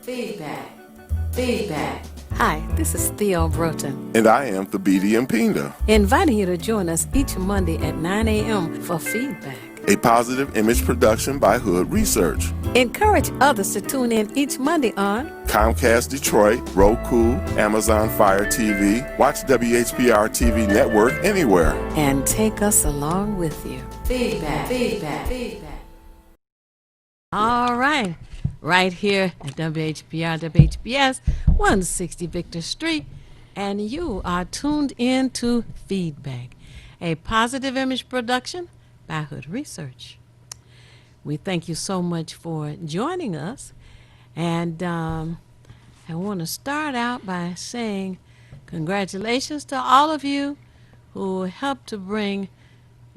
Feedback. Feedback. Hi, this is Theo Broughton. And I am Thabiti Mpinda. Inviting you to join us each Monday at 9 a.m. for Feedback, A positive image production by Hood Research. Encourage others to tune in each Monday on Comcast Detroit, Roku, Amazon Fire TV, watch WHPR TV Network anywhere. And take us along with you. Feedback, feedback, feedback. All right. Right here at WHPR, WHPS, 160 Victor Street, and you are tuned in to Feedback, a positive image production by Hood Research. We thank you so much for joining us, and I want to start out by saying congratulations to all of you who helped to bring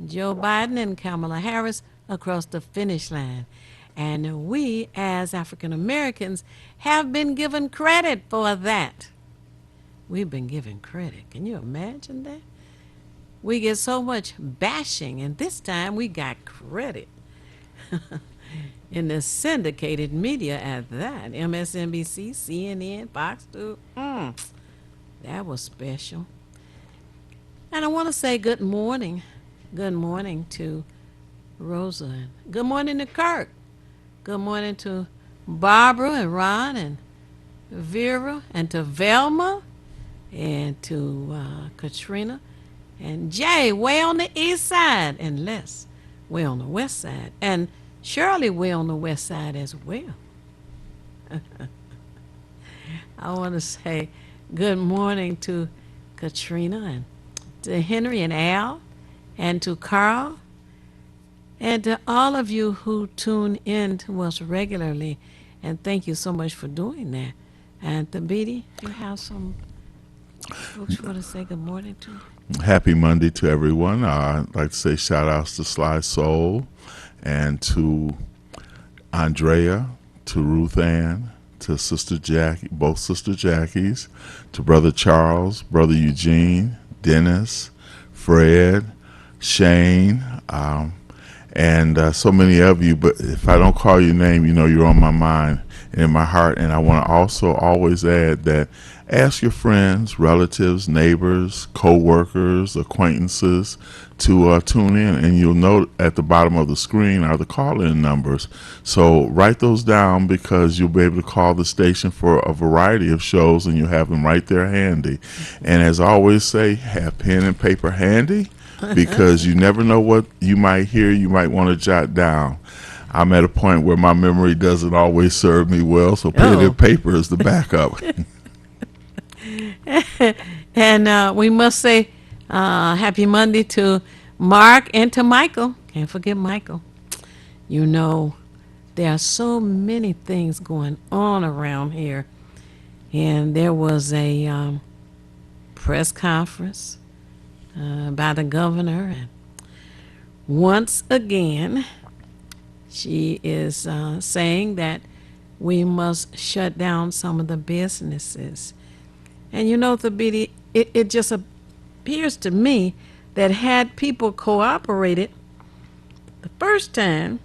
Joe Biden and Kamala Harris across the finish line. And we, as African Americans, have been given credit for that. We've been given credit. Can you imagine that? We get so much bashing, and this time we got credit in the syndicated media at that. MSNBC, CNN, Fox News. That was special. And I want to say good morning. Good morning to Rosa. Good morning to Kirk. Good morning to Barbara and Ron and Vera and to Velma and to Katrina and Jay way on the east side and Les way on the west side and Shirley way on the west side as well. I want to say good morning to Katrina and to Henry and Al and to Carl. And to all of you who tune in to us regularly, and thank you so much for doing that. And Thabiti, you have some folks you want to say good morning to? Happy Monday to everyone. I'd like to say shout outs to Sly Soul and to Andrea, to Ruth Ann, to Sister Jackie, both Sister Jackies, to Brother Charles, Brother Eugene, Dennis, Fred, Shane, and so many of you, but if I don't call your name, you know you're on my mind and in my heart. And I want to also always add that ask your friends, relatives, neighbors, co-workers, acquaintances to tune in. And you'll note at the bottom of the screen are the call-in numbers. So write those down because you'll be able to call the station for a variety of shows and you'll have them right there handy. And as I always say, have pen and paper handy, because you never know what you might hear, you might want to jot down. I'm at a point where my memory doesn't always serve me well, so pen and paper is the backup. And we must say happy Monday to Mark and to Michael. Can't forget Michael. You know, there are so many things going on around here. And there was a press conference by the governor, and once again she is saying that we must shut down some of the businesses. And you know, Thabiti, it just appears to me that had people cooperated the first time,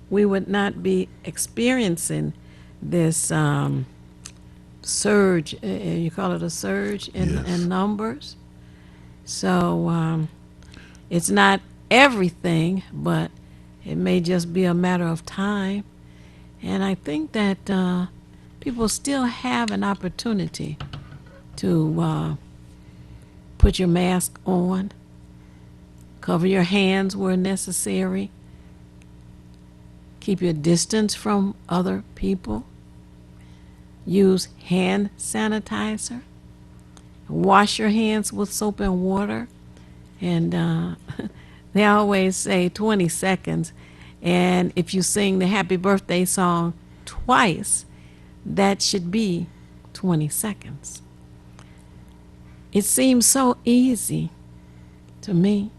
we would not be experiencing this surge. You call it a surge in numbers. So it's not everything, but it may just be a matter of time. And I think that people still have an opportunity to put your mask on, cover your hands where necessary, keep your distance from other people, use hand sanitizer, wash your hands with soap and water, and they always say 20 seconds. And if you sing the happy birthday song twice, that should be 20 seconds. It seems so easy to me.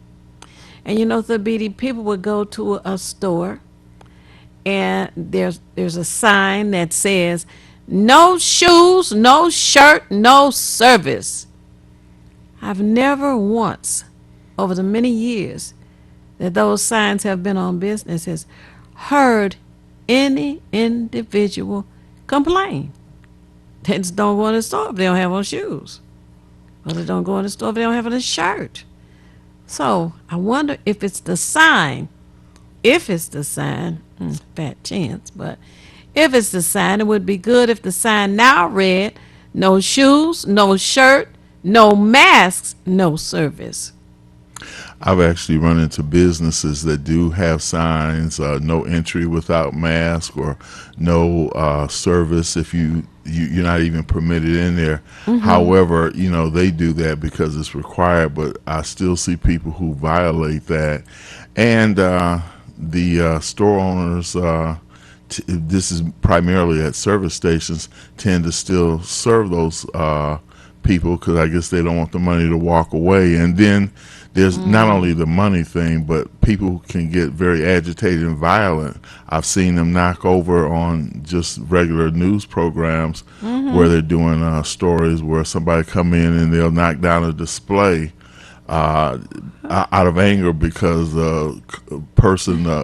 And you know, Thabiti, people would go to a store and there's a sign that says, no shoes, no shirt, no service. I've never once, over the many years that those signs have been on businesses, heard any individual complain. They just don't go in the store if they don't have on shoes. Or they don't go in the store if they don't have on a shirt. So I wonder if it's the sign. If it's the sign, fat chance, but if it's the sign, it would be good if the sign now read, no shoes, no shirt, no masks, no service. I've actually run into businesses that do have signs, no entry without mask, or no service if you're not even permitted in there. However, they do that because it's required, but I still see people who violate that. And the store owners, this is primarily at service stations, tend to still serve those people because I guess they don't want the money to walk away. And then there's not only the money thing, but people can get very agitated and violent. I've seen them knock over on just regular news programs where they're doing stories where somebody come in and they'll knock down a display out of anger because the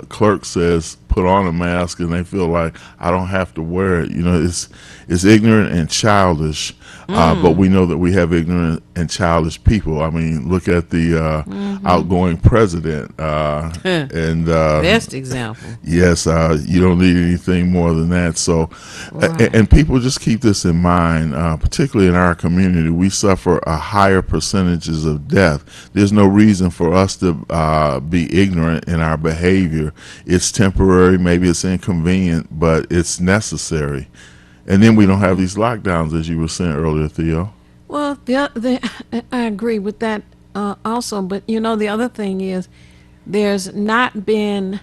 clerk says put on a mask, and they feel like I don't have to wear it. It's ignorant and childish. But we know that we have ignorant and childish people. I mean, look at the outgoing president. And Best example. yes, you don't need anything more than that. So, Right. and people just keep this in mind, particularly in our community. We suffer a higher percentages of death. There's no reason for us to be ignorant in our behavior. It's temporary, maybe it's inconvenient, but it's necessary. And then we don't have these lockdowns, as you were saying earlier, Theo. Well, I agree with that also. But the other thing is, there's not been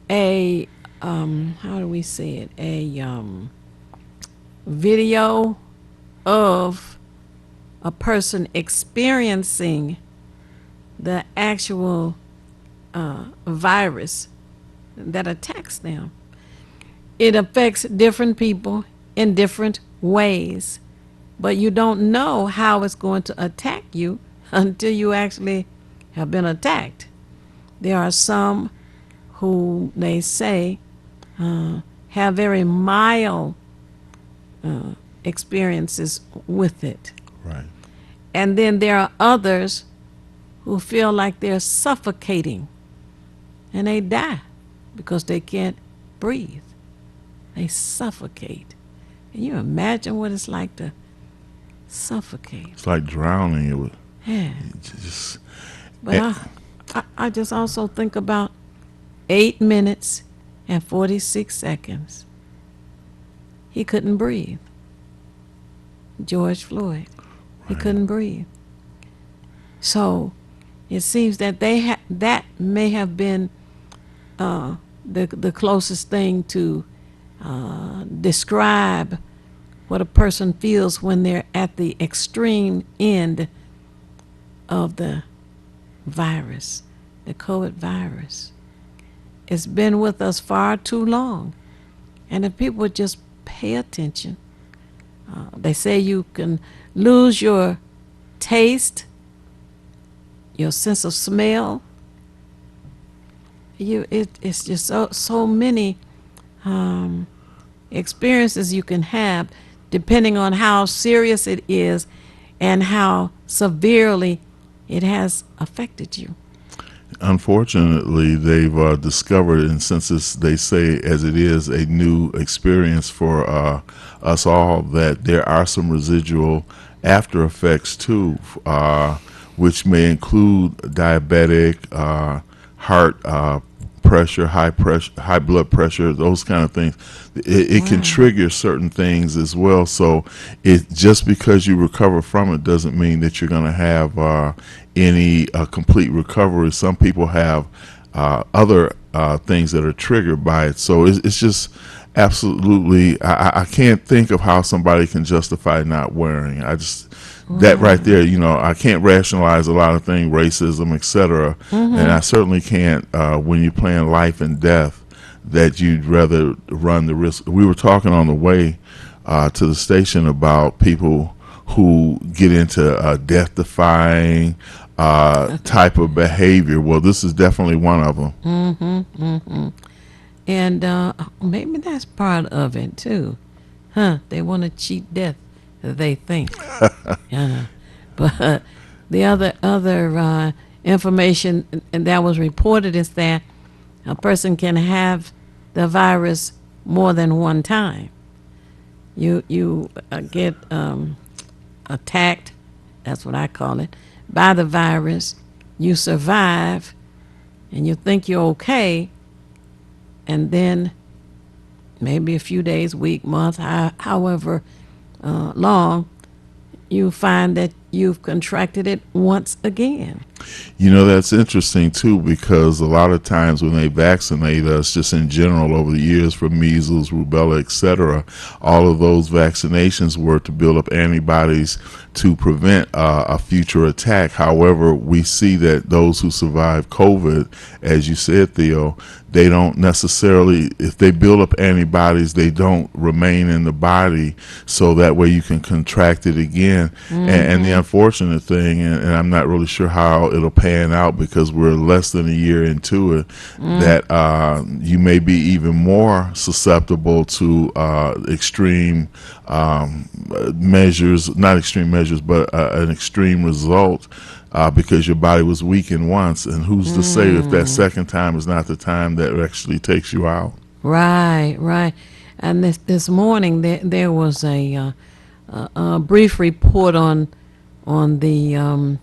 a how do we say it? A video of a person experiencing the actual virus that attacks them. It affects different people in different ways, but you don't know how it's going to attack you until you actually have been attacked. There are some who they say have very mild experiences with it. Right. And then there are others who feel like they're suffocating and they die because they can't breathe. They suffocate. Can you imagine what it's like to suffocate? It's like drowning. It would Yeah. just. But I just also think about 8 minutes and 46 seconds. He couldn't breathe. George Floyd. He couldn't breathe. So it seems that that may have been the closest thing to describe what a person feels when they're at the extreme end of the virus, the COVID virus. It's been with us far too long. And if people would just pay attention, they say you can lose your taste, your sense of smell. It's just so many experiences you can have depending on how serious it is and how severely it has affected you. Unfortunately, they've discovered, and since they say as it is a new experience for us all, that there are some residual after effects too, which may include diabetic, heart pressure, high blood pressure, those kind of things. It can trigger certain things as well. So just because you recover from it doesn't mean that you're going to have any complete recovery. Some people have other things that are triggered by it. So it's just absolutely, I can't think of how somebody can justify not wearing. That right there, I can't rationalize a lot of things, racism, etc. And I certainly can't, when you're playing life and death, that you'd rather run the risk. We were talking on the way to the station about people who get into death-defying type of behavior. Well, this is definitely one of them. And maybe that's part of it too. They want to cheat death, they think. But the other information that was reported is that a person can have the virus more than one time. You get attacked, that's what I call it, by the virus. You survive, and you think you're okay, and then maybe a few days, week, month, however long, you find that you've contracted it once again. You know, that's interesting too, because a lot of times when they vaccinate us, just in general over the years for measles, rubella, etc., all of those vaccinations were to build up antibodies to prevent a future attack. However, we see that those who survive COVID, as you said, Theo, they don't necessarily, if they build up antibodies, they don't remain in the body, so that way you can contract it again. And the unfortunate thing, and I'm not really sure how it'll pan out because we're less than a year into it, that you may be even more susceptible to extreme measures, not extreme measures, but an extreme result because your body was weakened once. And who's to say if that second time is not the time that actually takes you out? Right. And this morning there was a brief report on the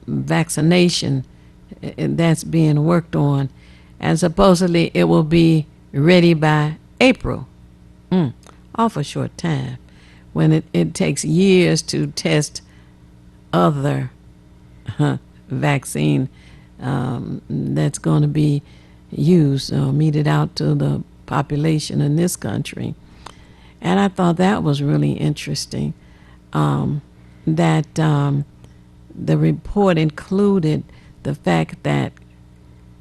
vaccination that's being worked on, and supposedly it will be ready by April. Awful short time, when it takes years to test other vaccine that's going to be used, meted out to the population in this country. And I thought that was really interesting, that the report included the fact that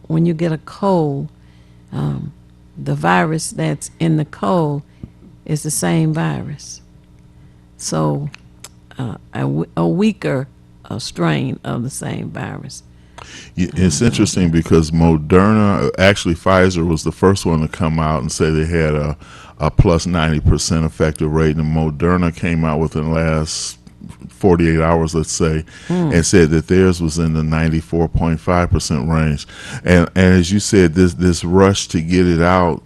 when you get a cold, the virus that's in the cold is the same virus. So a weaker strain of the same virus. It's interesting because Moderna, actually Pfizer was the first one to come out and say they had a plus 90% effective rate, and Moderna came out within the last 48 hours, let's say, and said that theirs was in the 94.5% range. And as you said, this rush to get it out,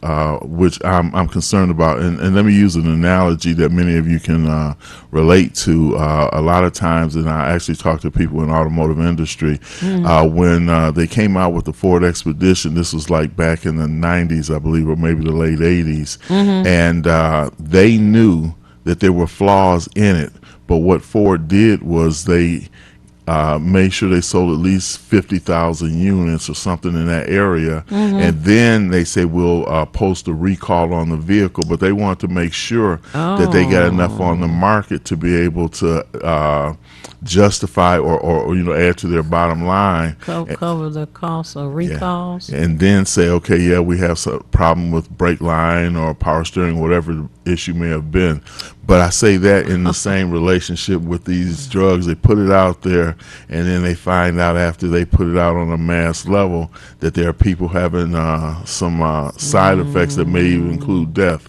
which I'm concerned about. And let me use an analogy that many of you can relate to. A lot of times, and I actually talk to people in the automotive industry, when they came out with the Ford Expedition, this was like back in the 90s, I believe, or maybe the late 80s, and they knew that there were flaws in it. But what Ford did was they made sure they sold at least 50,000 units or something in that area, and then they say we'll post a recall on the vehicle. But they want to make sure that they got enough on the market to be able to justify or add to their bottom line, Cover the cost of recalls. and then say, okay, we have some problem with brake line or power steering, whatever the issue may have been. But I say that in the same relationship with these drugs. They put it out there, and then they find out after they put it out on a mass level that there are people having some side effects that may even include death.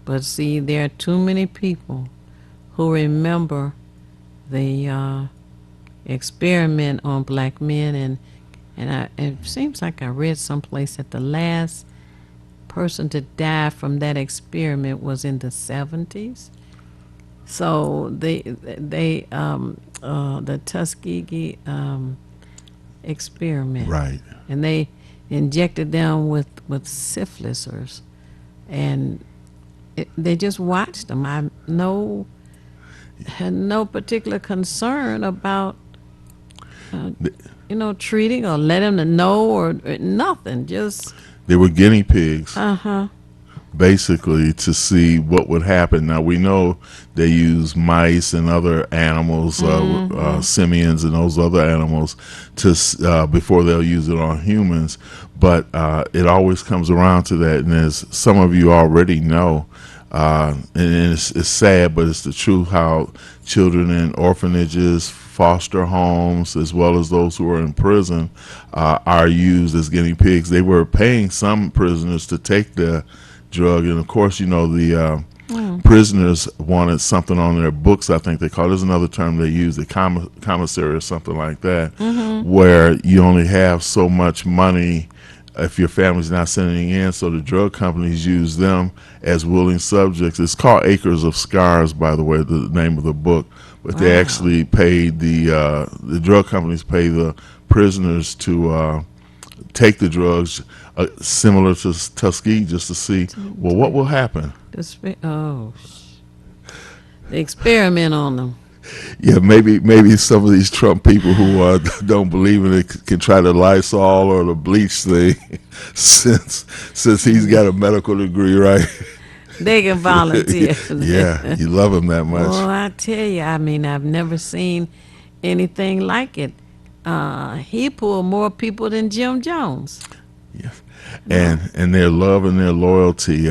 But see, there are too many people who remember the experiment on black men, and it seems like I read someplace that the last person to die from that experiment was in the 70s. So the Tuskegee experiment, Right. and they injected them with syphilis, and they just watched them. I had no particular concern about treating or letting them know or nothing. Just They were guinea pigs, basically, to see what would happen. Now, we know they use mice and other animals, simians and those other animals, before they'll use it on humans. But it always comes around to that. And as some of you already know, and it's sad, but it's the truth, how children in orphanages, foster homes, as well as those who are in prison, are used as guinea pigs. They were paying some prisoners to take the drug. And of course, the prisoners wanted something on their books. I think they call it. There's another term they use, the commissary or something like that, where you only have so much money if your family's not sending in. So the drug companies use them as willing subjects. It's called Acres of Scars, by the way, the name of the book. But they actually paid the drug companies pay the prisoners to take the drugs, similar to Tuskegee, just to see, well, what will happen. They experiment on them. Yeah, maybe some of these Trump people who don't believe in it can try the Lysol or the bleach thing, since he's got a medical degree, right? They can volunteer. Yeah, you love him that much. Well, I tell you, I mean, I've never seen anything like it. He pulled more people than Jim Jones. Yeah, and their love and their loyalty.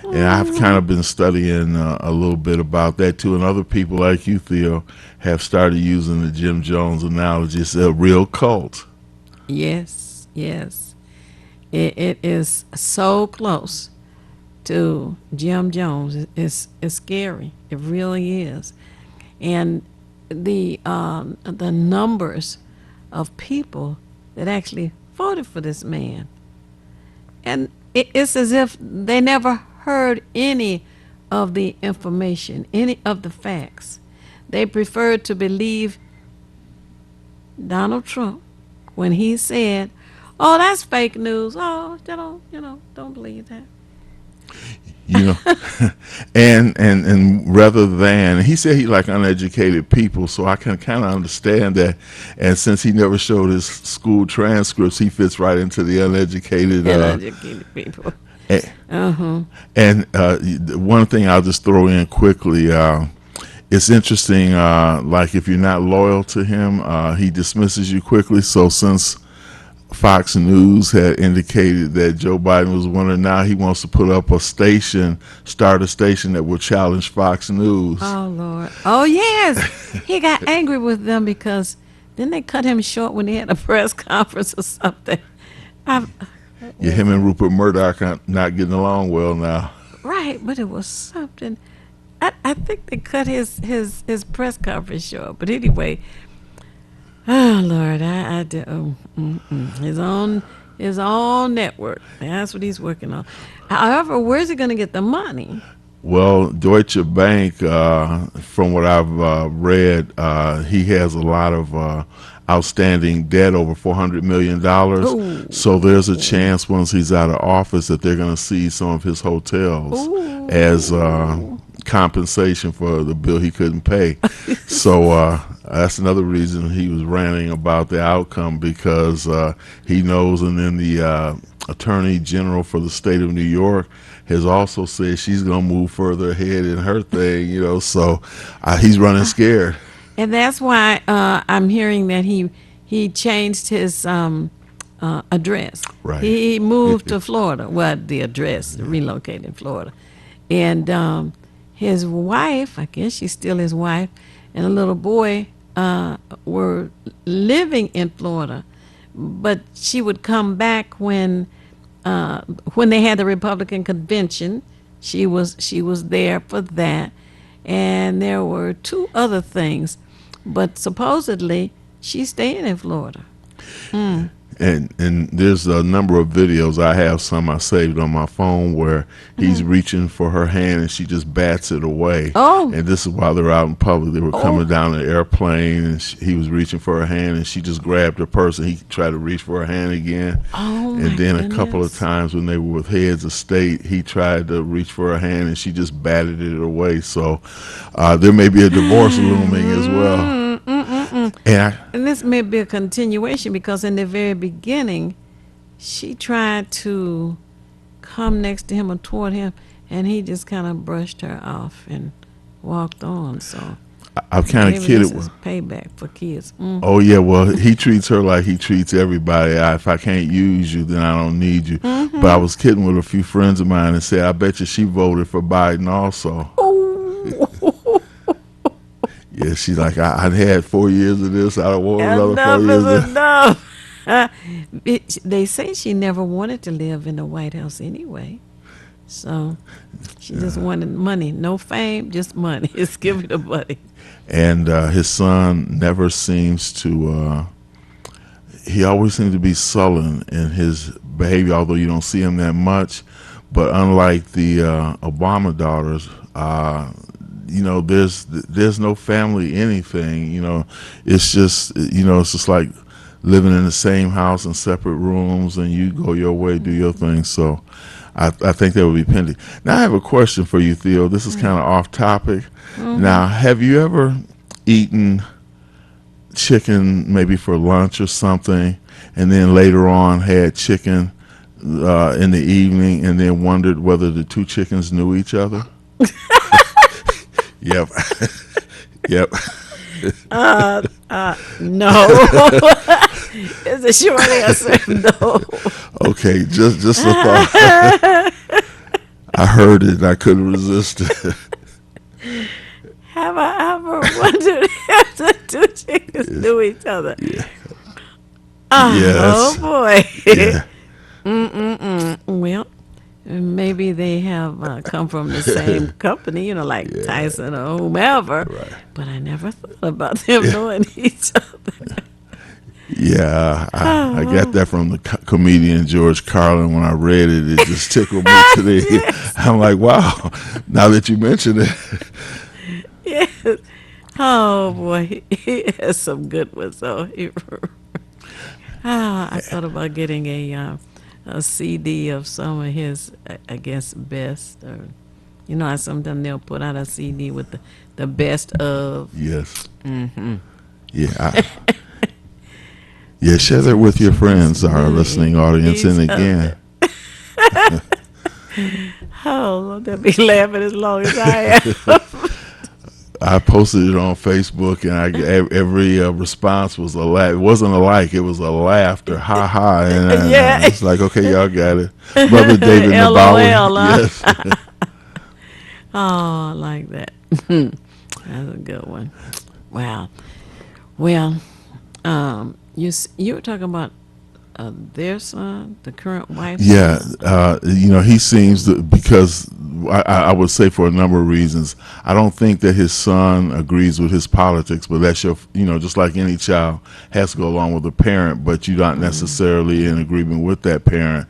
And I've kind of been studying a little bit about that too. And other people like you, Theo, have started using the Jim Jones analogy. It's a real cult. Yes. It is so close to Jim Jones. It's scary. It really is. And the numbers of people that actually voted for this man. And it's as if they never heard any of the information, any of the facts. They preferred to believe Donald Trump when he said, "Oh, that's fake news. Oh, don't believe that." And rather than, he said he like uneducated people, so I can kind of understand that. And since he never showed his school transcripts, he fits right into the uneducated people. And one thing I'll just throw in quickly, it's interesting, like if you're not loyal to him, he dismisses you quickly. So since Fox News had indicated that Joe Biden was winning, now he wants to put up start a station that will challenge Fox News. Oh, Lord. Oh, yes. He got angry with them because then they cut him short when they had a press conference or something. Yeah, him and Rupert Murdoch are not getting along well now. Right, but it was something. I think they cut his press conference short. But anyway, oh Lord, his own network. That's what he's working on. However, where's he going to get the money? Well, Deutsche Bank, from what I've read, he has a lot of outstanding debt, over $400 million. Ooh. So there's a chance once he's out of office that they're going to seize some of his hotels as compensation for the bill he couldn't pay. So that's another reason he was ranting about the outcome, because he knows. And then the Attorney General for the state of New York has also said she's going to move further ahead in her thing, so he's running scared. And that's why I'm hearing that he changed his address. Right. He moved to Florida. Well, the address, relocated in Florida. And his wife, I guess she's still his wife, and a little boy were living in Florida. But she would come back when they had the Republican convention. She was there for that. And there were two other things. But supposedly, she's staying in Florida. And there's a number of videos. I have some I saved on my phone where he's reaching for her hand and she just bats it away. Oh. And this is while they're out in public. They were coming down the airplane and he was reaching for her hand and she just grabbed her purse and he tried to reach for her hand again. Oh, my and then goodness. A couple of times when they were with heads of state, he tried to reach for her hand and she just batted it away. So there may be a divorce looming as well. And this may be a continuation, because in the very beginning, she tried to come next to him or toward him, and he just kind of brushed her off and walked on. So I've kind of maybe kidded this with. is payback for kids. Oh yeah, well he treats her like he treats everybody. If I can't use you, then I don't need you. But I was kidding with a few friends of mine and said, I bet you she voted for Biden also. Yeah, she's like, I had 4 years of this. I don't want another 4 years of Enough. They say she never wanted to live in the White House anyway. So she just wanted money, no fame, just money. Just give me the money. And his son never seems to. He always seems to be sullen in his behavior, although you don't see him that much. But unlike the Obama daughters, there's no family anything. It's just it's just like living in the same house in separate rooms, and you go your way, do your thing. So I think that would be pending. Now I have a question for you, Theo. This is kind of off topic. Now, have you ever eaten chicken maybe for lunch or something, and then later on had chicken in the evening, and then wondered whether the two chickens knew each other? Yep. Yep. No. It's a short answer. No. Okay, just a thought. I heard it and I couldn't resist it. Have I ever wondered if the two chickens knew each other? Yeah. Oh boy. Yeah. Well, maybe they have come from the same company, like Tyson or whomever. Right. But I never thought about them knowing each other. Yeah, I got that from the comedian George Carlin. When I read it, it just tickled me today. Yes. I'm like, wow, now that you mention it. Yes. Oh boy, he has some good ones. So I thought about getting a CD of some of his, I guess, best. Or how sometimes they'll put out a CD with the best of. Yes. Yeah. Yeah, share that with your friends, our listening audience, and again. Oh, they'll be laughing as long as I am. I posted it on Facebook, and every response was a laugh. It wasn't a like; it was a laughter, ha ha. And Yeah. it's like, okay, y'all got it, Brother David LOL, Nabawi. huh? Yes. Oh, I like that. That's a good one. Wow. Well, you were talking about their son, the current wife. Yeah, he seems to, because I would say for a number of reasons. I don't think that his son agrees with his politics, but that's just like any child has to go along with a parent, but you're not necessarily in agreement with that parent.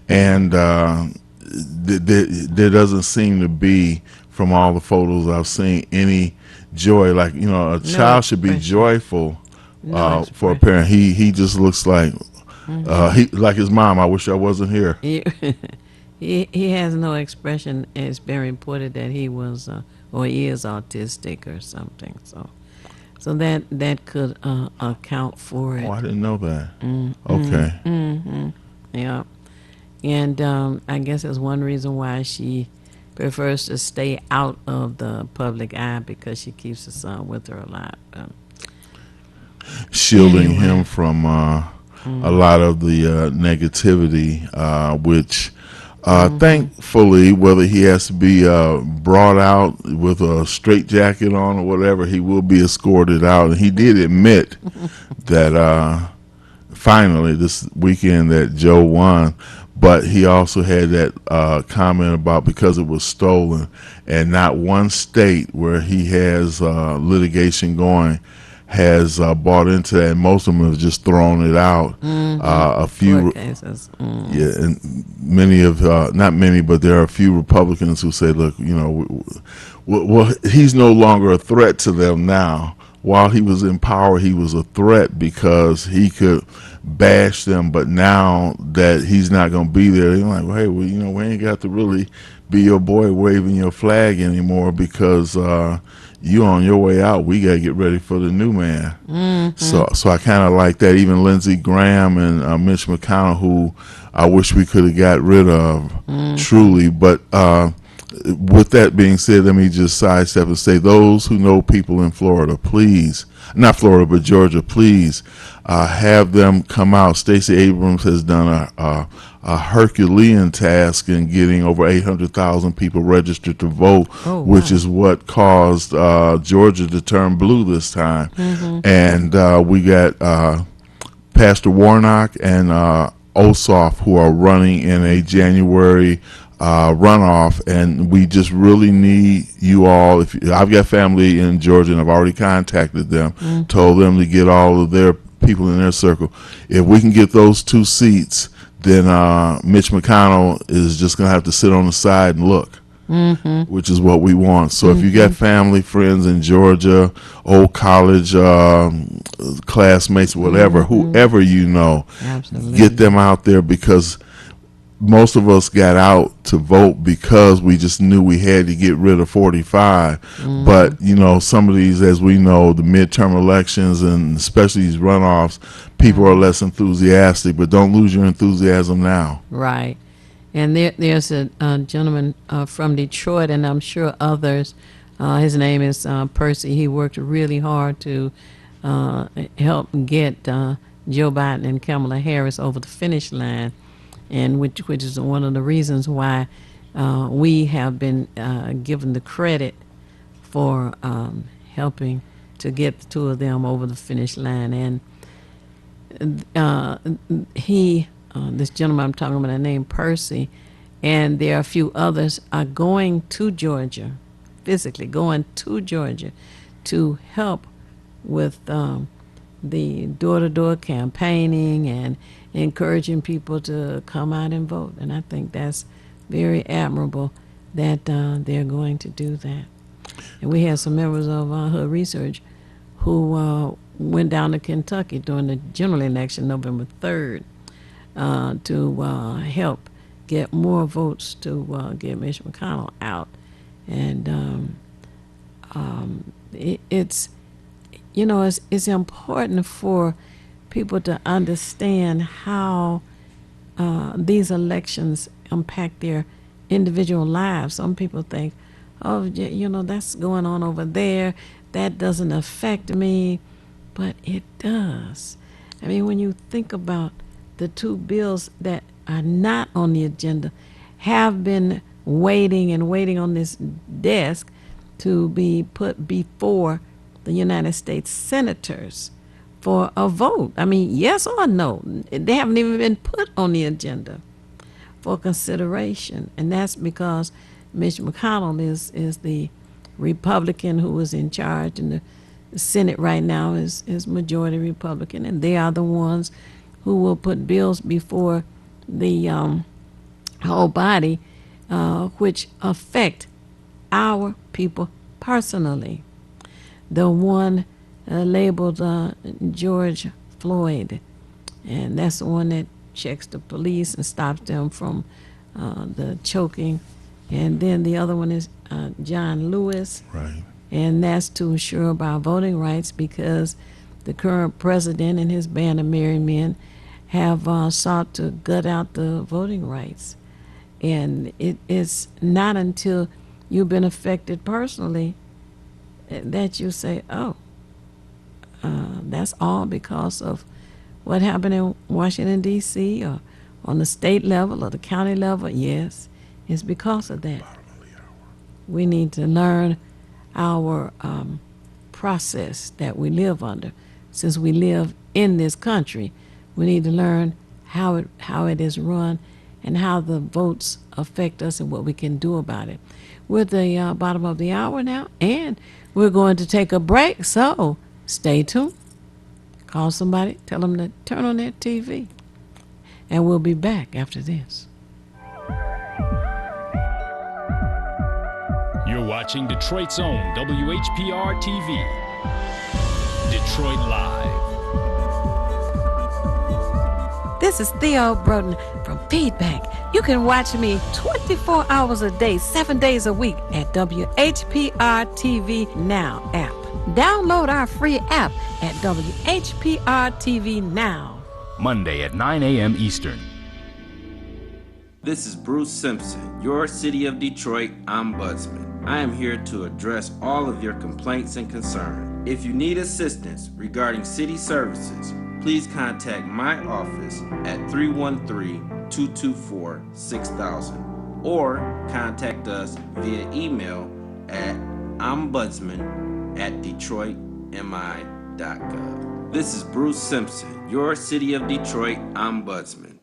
And there doesn't seem to be, from all the photos I've seen, any joy. Like, a child should be joyful for a parent. He just looks like, he like his mom. I wish I wasn't here. He has no expression. It's been reported that he was or he is autistic or something. So that could account for it. Oh, I didn't know that. Okay. Yeah, and I guess that's one reason why she prefers to stay out of the public eye, because she keeps her son with her a lot. Shielding him from a lot of the negativity, which thankfully, whether he has to be brought out with a straitjacket on or whatever, he will be escorted out. And he did admit that finally this weekend that Joe won, but he also had that comment about because it was stolen, and not one state where he has litigation going has bought into that, and most of them have just thrown it out. A few Court cases. yeah, and many of not many, but there are a few Republicans who say, look, well, he's no longer a threat to them now. While he was in power, he was a threat because he could bash them, but now that he's not going to be there, they're like, well, hey, we ain't got to really be your boy waving your flag anymore, because you on your way out. We got to get ready for the new man. So I kind of like that. Even Lindsey Graham and Mitch McConnell, who I wish we could have got rid of, truly. But with that being said, let me just sidestep and say, those who know people in Florida, please, not Florida, but Georgia, please have them come out. Stacey Abrams has done a Herculean task in getting over 800,000 people registered to vote, which is what caused Georgia to turn blue this time. And we got Pastor Warnock and Ossoff, who are running in a January runoff, and we just really need you all. I've got family in Georgia, and I've already contacted them, told them to get all of their people in their circle. If we can get those 2 seats, then Mitch McConnell is just going to have to sit on the side and look, which is what we want. So if you got family, friends in Georgia, old college classmates, whatever, whoever you know, Absolutely. get them out there, because most of us got out to vote because we just knew we had to get rid of 45. But, you know, some of these, as we know, the midterm elections and especially these runoffs, people are less enthusiastic, but don't lose your enthusiasm now. Right. And there's a gentleman from Detroit, and I'm sure others. His name is Percy. He worked really hard to help get Joe Biden and Kamala Harris over the finish line, and which is one of the reasons why we have been given the credit for helping to get the 2 of them over the finish line. And this gentleman I'm talking about, named Percy, and there are a few others, are going to Georgia, physically going to Georgia to help with the door-to-door campaigning and encouraging people to come out and vote. And I think that's very admirable that they're going to do that. And we had some members of Hood Research who went down to Kentucky during the general election, November 3rd, to help get more votes to get Mitch McConnell out. And it's important for people to understand how these elections impact their individual lives. Some people think, oh, that's going on over there, that doesn't affect me, but it does. I mean, when you think about the 2 bills that are not on the agenda, have been waiting on this desk to be put before the United States senators for a vote. I mean, yes or no. They haven't even been put on the agenda for consideration. And that's because Mitch McConnell is the Republican who is in charge, and the Senate right now is majority Republican, and they are the ones who will put bills before the whole body, which affect our people personally. The one labeled George Floyd, and that's the one that checks the police and stops them from the choking. And then the other one is John Lewis, Right. and that's to ensure our voting rights, because the current president and his band of merry men have sought to gut out the voting rights. And it is not until you've been affected personally that you say, oh, that's all because of what happened in Washington, D.C., or on the state level or the county level. Yes, it's because of that. We need to learn our process that we live under. Since we live in this country, we need to learn how it is run and how the votes affect us and what we can do about it. We're at the bottom of the hour now, and we're going to take a break, so stay tuned. Call somebody, tell them to turn on their TV, and we'll be back after this. You're watching Detroit's own WHPR TV. Detroit Live. This is Theo Broden from Feedback. You can watch me 24 hours a day, 7 days a week at WHPR TV Now app. Download our free app at WHPR TV Now. Monday at 9 a.m. Eastern. This is Bruce Simpson, your City of Detroit Ombudsman. I am here to address all of your complaints and concerns. If you need assistance regarding city services, please contact my office at 313-224-6000 or contact us via email at ombudsman@detroitmi.gov. This is Bruce Simpson, your City of Detroit Ombudsman.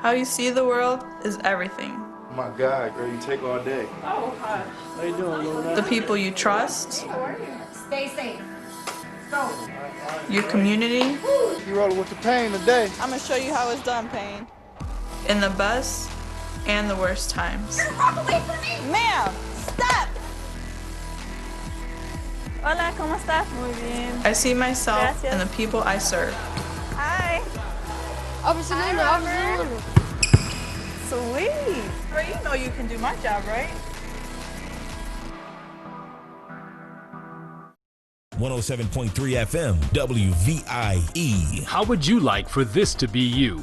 How you see the world is everything. Oh my God, girl, you take all day. Oh, hi. How you doing, Luna? The people you trust, Stay safe. your community, You rolling with the pain today. I'm gonna show you how it's done, Payne. In the best and the worst times. Away from me! Ma'am, stop! Hola, ¿cómo estás? Muy bien. I see myself Gracias. in the people I serve. Hi. Officer Luna, Officer Luna. Sweet. Girl, you know you can do my job, right? 107.3 FM, WVIE. How would you like for this to be you?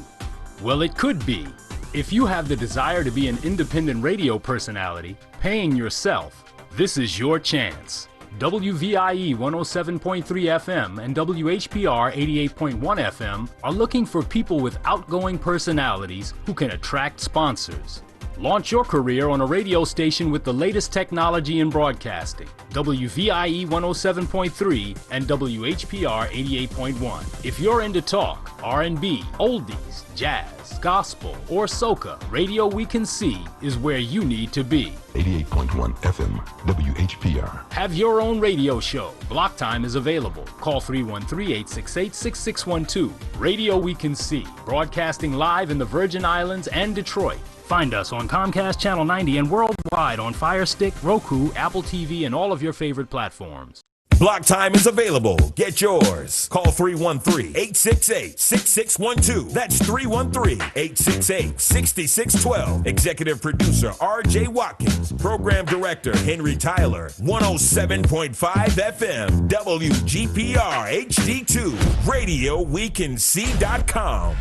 Well, it could be. If you have the desire to be an independent radio personality, paying yourself, this is your chance. WVIE 107.3 FM and WHPR 88.1 FM are looking for people with outgoing personalities who can attract sponsors. Launch your career on a radio station with the latest technology in broadcasting. WVIE 107.3 and WHPR 88.1. If you're into talk, R&B, oldies, jazz, gospel, or soca, Radio We Can See is where you need to be. 88.1 FM, WHPR. Have your own radio show. Block time is available. Call 313-868-6612. Radio We Can See, broadcasting live in the Virgin Islands and Detroit. Find us on Comcast Channel 90 and worldwide on Fire Stick, Roku, Apple TV, and all of your favorite platforms. Block time is available. Get yours. Call 313-868-6612. That's 313-868-6612. Executive producer R.J. Watkins. Program director Henry Tyler. 107.5 FM WGPR HD2. RadioWeCanSee.com.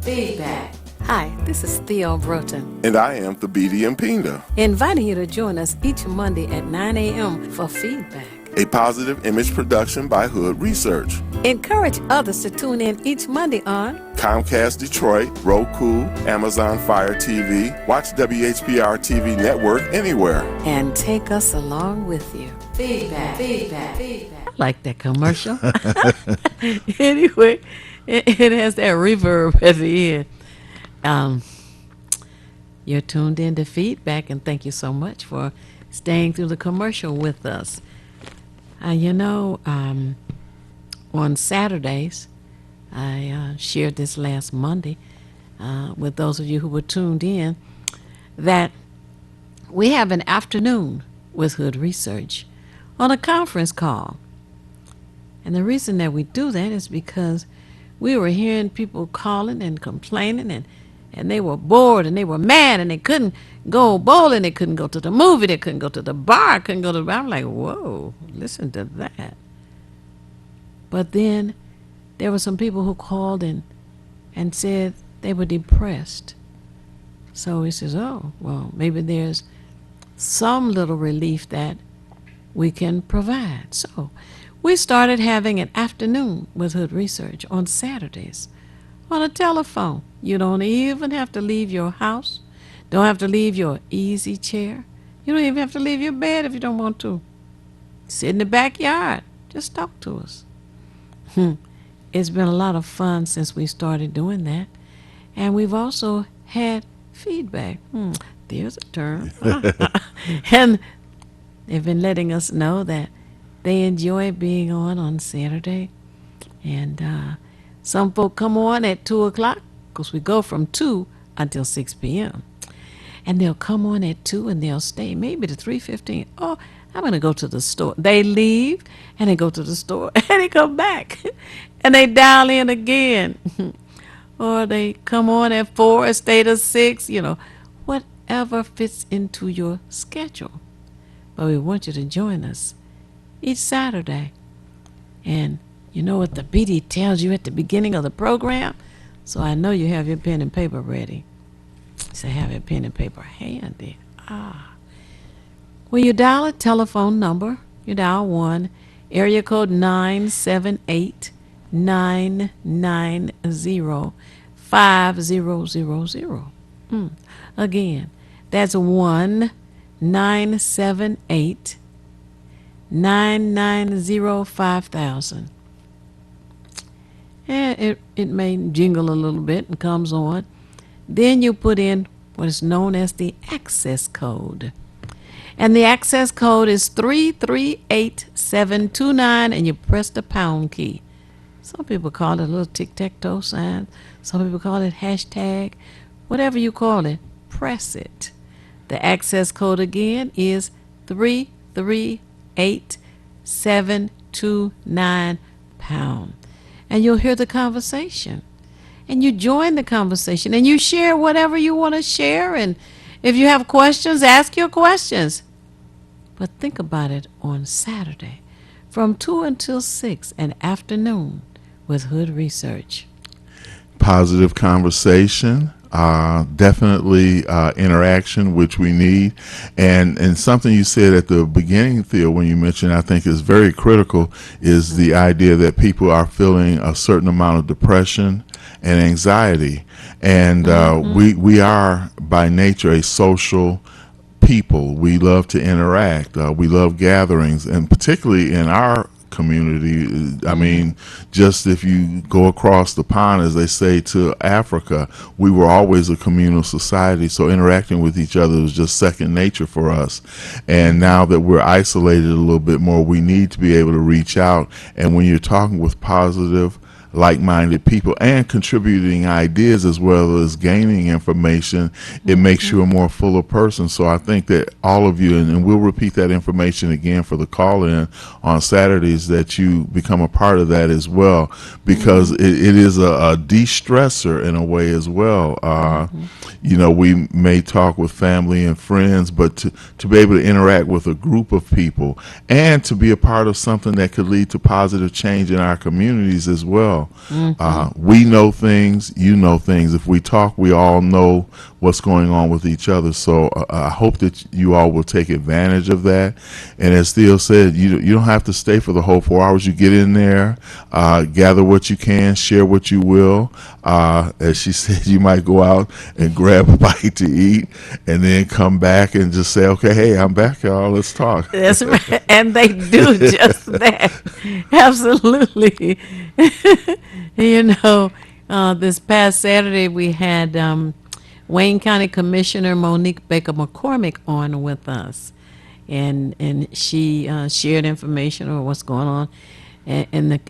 Feedback. Hi, this is Theo Broughton, And I am the BD Mpinga, inviting you to join us each Monday at 9 a.m. for feedback. a positive image production by Hood Research. Encourage others to tune in each Monday on Comcast Detroit, Roku, Amazon Fire TV, watch WHPR TV Network anywhere. and take us along with you. Feedback. I like that commercial. Anyway, it has that reverb at the end. You're tuned in to Feedback, and thank you so much for staying through the commercial with us. On Saturdays, I shared this last Monday with those of you who were tuned in, that we have an afternoon with Hood Research on a conference call. And the reason that we do that is because we were hearing people calling and complaining, and they were bored and they were mad and they couldn't go bowling, they couldn't go to the movie, they couldn't go to the bar, couldn't go to the... I'm like, whoa, listen to that. But then there were some people who called and said they were depressed. So he says, oh, well, maybe there's some little relief that we can provide. So we started having an afternoon with Hood Research on Saturdays on a telephone. You don't even have to leave your house. Don't have to leave your easy chair. You don't even have to leave your bed if you don't want to. Sit in the backyard. Just talk to us. It's been a lot of fun since we started doing that. And we've also had feedback. There's a term. And they've been letting us know that they enjoy being on Saturday. And some folk come on at 2 o'clock, because we go from 2 until 6 p.m. And they'll come on at 2 and they'll stay maybe to 3:15. Oh, I'm going to go to the store. They leave and they go to the store and they come back and they dial in again. Or they come on at 4 and stay to 6, whatever fits into your schedule. But we want you to join us each Saturday. And you know what the BD tells you at the beginning of the program? So I know you have your pen and paper ready. So have your pen and paper handy. Well, you dial a telephone number. You dial 1, area code 978-990-5000. Again, that's 1-978-990-5000. and it may jingle a little bit and comes on. Then you put in what is known as the access code. And the access code is 338729, and you press the pound key. Some people call it a little tic-tac-toe sign. Some people call it hashtag. Whatever you call it, press it. The access code again is 338729 pound. And you'll hear the conversation. And you join the conversation and you share whatever you want to share. And if you have questions, ask your questions. But think about it on Saturday from 2 until 6 an afternoon with Hood Research. Positive conversation, definitely interaction, which we need. And something you said at the beginning, Theo, when you mentioned, I think is very critical, is the idea that people are feeling a certain amount of depression and anxiety. And we are by nature a social people. We love to interact. We love gatherings, and particularly in our community. I mean, just if you go across the pond, as they say, to Africa, we were always a communal society, so interacting with each other was just second nature for us. And now that we're isolated a little bit more, we need to be able to reach out. And when you're talking with positive, like-minded people and contributing ideas as well as gaining information, it makes you a more fuller person. So I think that all of you, and we'll repeat that information again for the call-in on Saturdays, that you become a part of that as well, because it is a de-stressor in a way as well. You know, we may talk with family and friends, but to be able to interact with a group of people and to be a part of something that could lead to positive change in our communities as well. We know things, you know things. If we talk, we all know what's going on with each other. So I hope that you all will take advantage of that. And as Theo said, you don't have to stay for the whole 4 hours. You get in there, gather what you can, share what you will. As she said, you might go out and grab a bite to eat and then come back and just say, okay, hey, I'm back, y'all, let's talk. That's right. And they do just that. Absolutely. You know, this past Saturday we had Wayne County Commissioner Monique Baker McCormick on with us, and she shared information on what's going on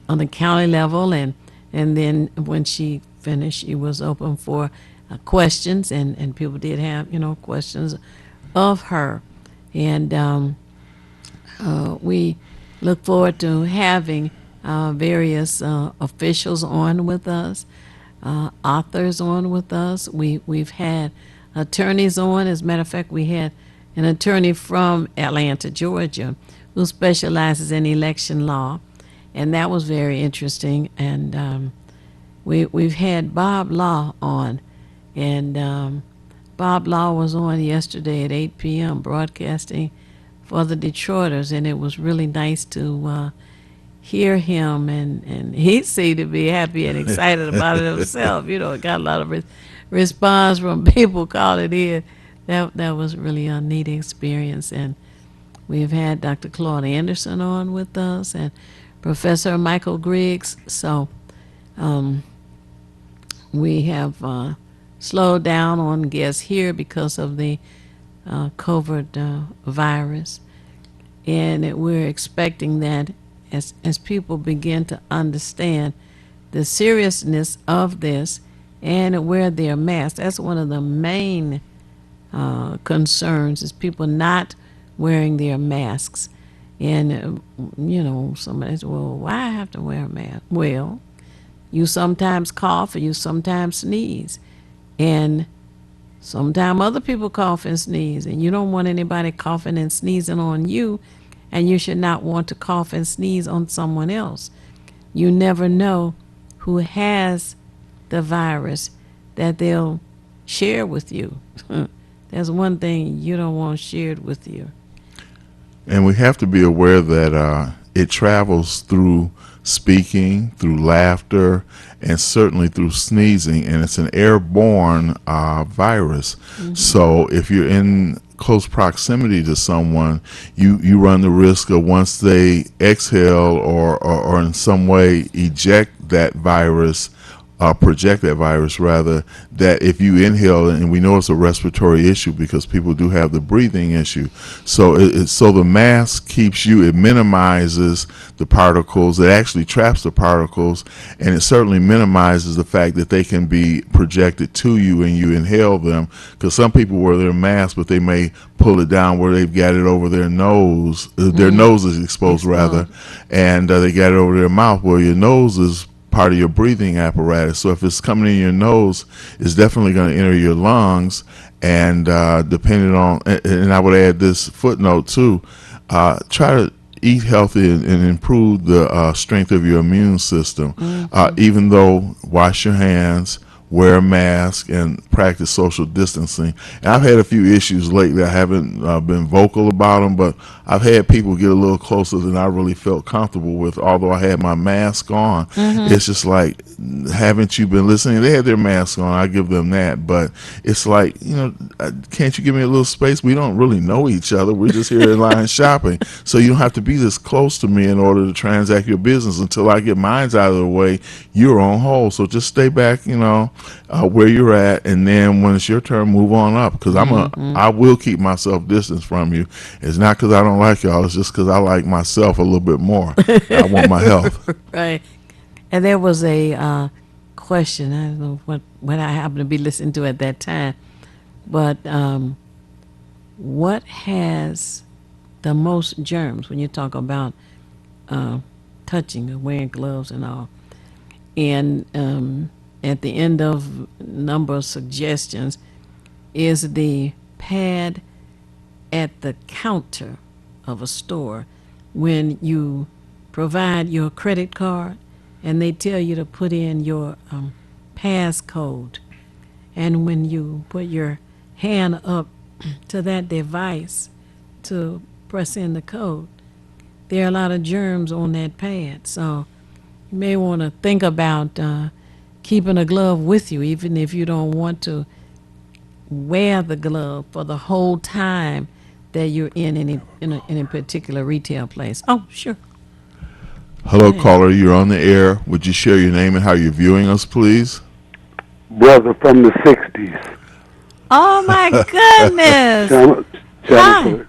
on the county level, and then when she finished, she was open for questions, and people did have questions of her, and we look forward to having various officials on with us, authors on with us. We've had attorneys on. As a matter of fact, we had an attorney from Atlanta, Georgia, who specializes in election law, and that was very interesting. And we've had Bob Law on, and Bob Law was on yesterday at 8 p.m. broadcasting for the Detroiters, and it was really nice to hear him, and he seemed to be happy and excited about it himself. Got a lot of response from people calling in. That was really a neat experience. And we've had Dr. Claude Anderson on with us and Professor Michael Griggs. So we have slowed down on guests here because of the COVID virus, and we're expecting that as people begin to understand the seriousness of this and wear their masks. That's one of the main concerns, is people not wearing their masks. And, somebody says, well, why I have to wear a mask? Well, you sometimes cough or you sometimes sneeze. And sometimes other people cough and sneeze, and you don't want anybody coughing and sneezing on you, and you should not want to cough and sneeze on someone else. You never know who has the virus that they'll share with you. There's one thing you don't want shared with you. And we have to be aware that it travels through speaking, through laughter, and certainly through sneezing, and it's an airborne virus. So if you're in close proximity to someone, you run the risk of once they exhale or in some way eject that virus, project that virus rather, that if you inhale, and we know it's a respiratory issue because people do have the breathing issue, so so the mask keeps you, it minimizes the particles, it actually traps the particles, and it certainly minimizes the fact that they can be projected to you when you inhale them, because some people wear their mask but they may pull it down where they've got it over their nose, their nose is exposed rather, and they got it over their mouth, where your nose is part of your breathing apparatus. So if it's coming in your nose, it's definitely going to enter your lungs. And depending on, and I would add this footnote too, try to eat healthy and improve the strength of your immune system. Even though wash your hands, wear a mask, and practice social distancing. And I've had a few issues lately. I haven't been vocal about them, but I've had people get a little closer than I really felt comfortable with, although I had my mask on. It's just like, haven't you been listening? They had their mask on, I give them that, but it's like, can't you give me a little space? We don't really know each other. We're just here in line shopping. So you don't have to be this close to me in order to transact your business. Until I get mine out of the way, you're on hold. So just stay back, where you're at, and then when it's your turn, move on up, because I will keep myself distance from you. It's not because I don't like y'all, it's just because I like myself a little bit more. I want my health. Right. And there was a question, I don't know what I happened to be listening to at that time, but what has the most germs when you talk about touching and wearing gloves and all? And at the end of number of suggestions is the pad at the counter of a store when you provide your credit card and they tell you to put in your passcode, and when you put your hand up to that device to press in the code, there are a lot of germs on that pad. So you may want to think about keeping a glove with you, even if you don't want to wear the glove for the whole time that you're in a particular retail place. Oh, sure. Hello, caller. You're on the air. Would you share your name and how you're viewing us, please? Brother from the 60s. Oh, my goodness. Jennifer.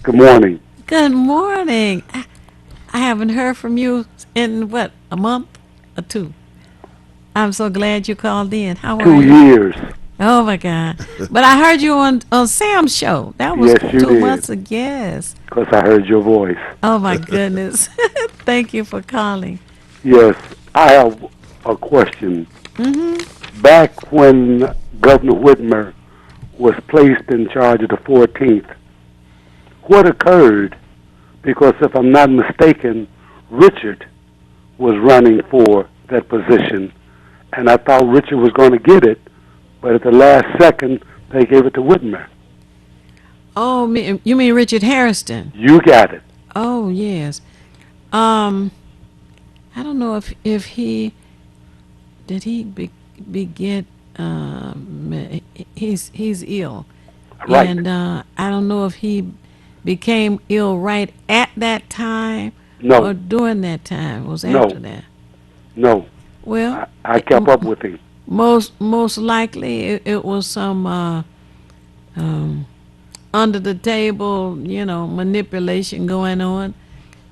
Good morning. Good morning. I haven't heard from you in, what, a month or two? I'm so glad you called in. How are you? 2 years. Oh, my God. But I heard you on Sam's show. That was Yes, you 2 did. months ago. Yes. Because I heard your voice. Oh, my goodness. Thank you for calling. Yes, I have a question. Back when Governor Whitmer was placed in charge of the 14th, what occurred? Because if I'm not mistaken, Richard was running for that position, and I thought Richard was going to get it, but at the last second, they gave it to Whitmer. Oh, you mean Richard Harrison? You got it. Oh, yes. I don't know if he did he beget. He's ill, Right. and I don't know if he became ill right at that time No. or during that time. It was No. after that. No, Well, I kept up with him. most likely it was some under the table, manipulation going on.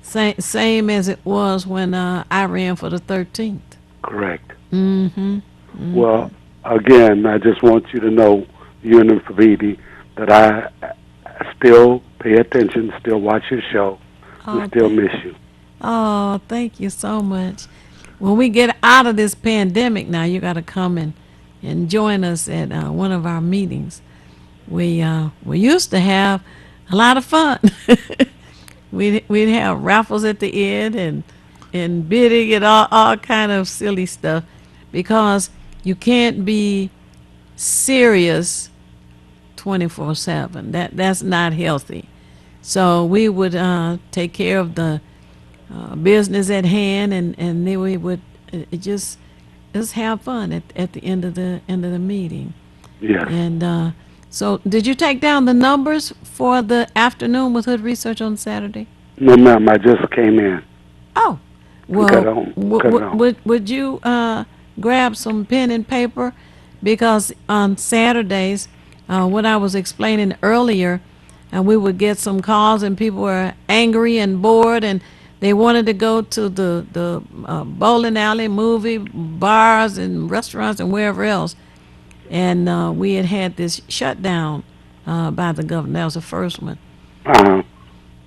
Same as it was when I ran for the 13th. Correct. Mm-hmm. Well, again, I just want you to know, you and Favidi, that I still pay attention, still watch your show, and still miss you. Oh, thank you so much. When we get out of this pandemic now, you got to come and join us at one of our meetings. We used to have a lot of fun. We'd have raffles at the end and bidding and all kind of silly stuff, because you can't be serious 24/7. That's not healthy. So we would take care of the business at hand, and then we would just have fun at the end of the meeting. Yes. And So did you take down the numbers for the afternoon with Hood Research on Saturday? No, ma'am. I just came in. Oh, well, Got on. would you grab some pen and paper? Because on Saturdays, what I was explaining earlier, we would get some calls and people were angry and bored and they wanted to go to the bowling alley, movie, bars and restaurants and wherever else. And we had this shutdown by the governor. That was the first one. Uh-huh.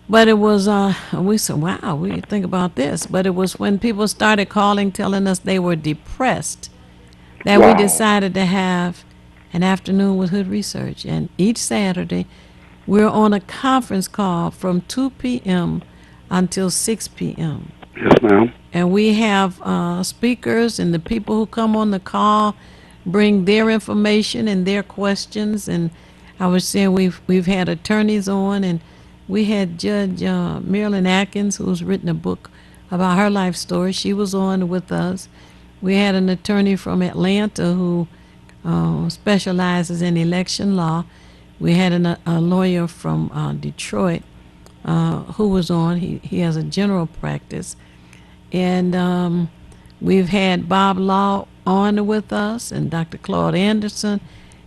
But it was, we said, wow, we think about this. But it was when people started calling, telling us they were depressed, that we decided to have an afternoon with Hood Research. And each Saturday, we're on a conference call from 2 p.m. until 6 p.m. Yes, ma'am. And we have speakers, and the people who come on the call bring their information and their questions. And I was saying we've had attorneys on, and we had Judge Marilyn Atkins, who's written a book about her life story. She was on with us. We had an attorney from Atlanta who specializes in election law. We had a lawyer from Detroit who was on. He has a general practice. And we've had Bob Law on with us, and Dr. Claude Anderson,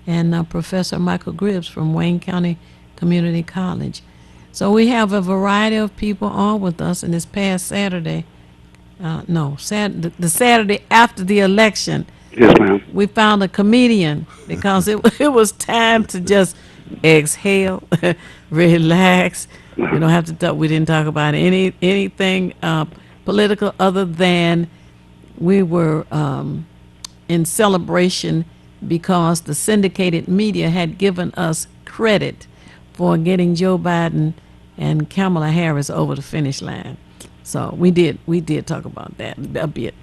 and Professor Michael Gribbs from Wayne County Community College. So we have a variety of people on with us. And this past Saturday, the Saturday after the election, yes, ma'am, we found a comedian because it was time to just exhale, relax. We don't have to talk. We didn't talk about anything political other than we were in celebration because the syndicated media had given us credit for getting Joe Biden and Kamala Harris over the finish line. So we did talk about that a bit.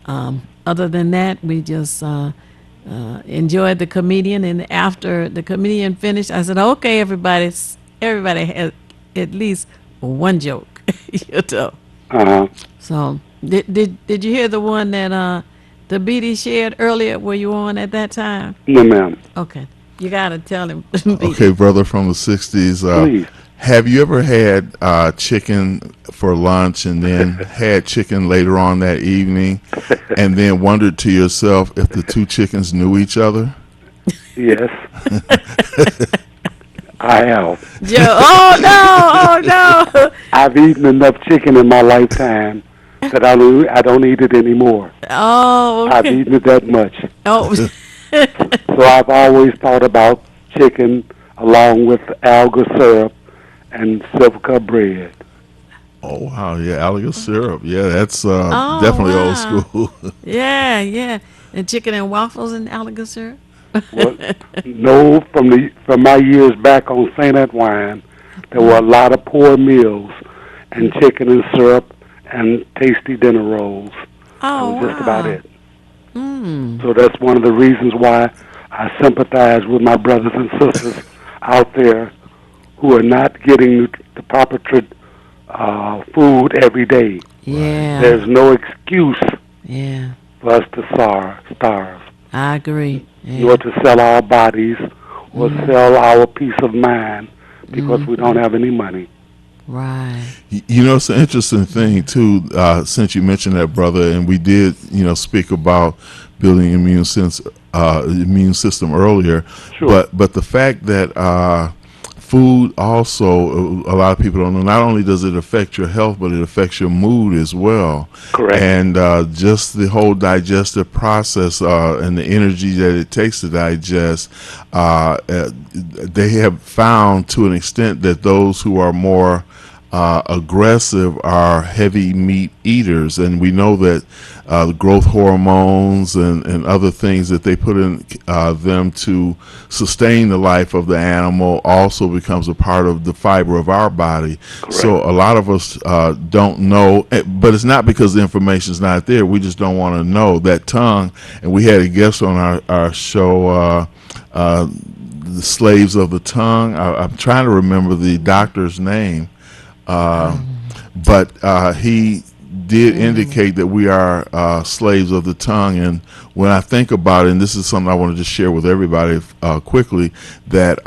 Other than that, we just enjoyed the comedian, and after the comedian finished, I said, "Okay, everybody has at least one joke." You know. Uh-huh. So did you hear the one that the BD shared earlier? Were you on at that time? No, ma'am. Okay, you gotta tell him. Okay, brother from the 60s. Please. Have you ever had chicken for lunch and then had chicken later on that evening and then wondered to yourself if the two chickens knew each other? Yes. I have. Oh no! I've eaten enough chicken in my lifetime that I don't eat it anymore. Oh, okay. I've eaten it that much. Oh. So I've always thought about chicken along with alga syrup and silver cup bread. Oh wow, yeah, alga syrup. Yeah, that's definitely old school. Yeah. And chicken and waffles and alga syrup. Well, no, from my years back on St. Antoine, there were a lot of poor meals and chicken and syrup and tasty dinner rolls. Oh, that was just about it. Mm. So that's one of the reasons why I sympathize with my brothers and sisters out there who are not getting the proper food every day. Yeah. There's no excuse Yeah. for us to starve. I agree. Yeah. Nor to sell our bodies or sell our peace of mind because we don't have any money. Right. You know, it's an interesting thing too. Since you mentioned that, brother, and we did, speak about building immune system earlier. Sure. But the fact that food also, a lot of people don't know, not only does it affect your health, but it affects your mood as well. Correct. And just the whole digestive process and the energy that it takes to digest, they have found to an extent that those who are more aggressive are heavy meat eaters, and we know that growth hormones and other things that they put in them to sustain the life of the animal also becomes a part of the fiber of our body. Correct. So a lot of us don't know, but it's not because the information is not there. We just don't want to know that tongue. And we had a guest on our show, the slaves of the tongue. I'm trying to remember the doctor's name. But he did indicate that we are slaves of the tongue. And when I think about it, and this is something I wanted to share with everybody quickly, that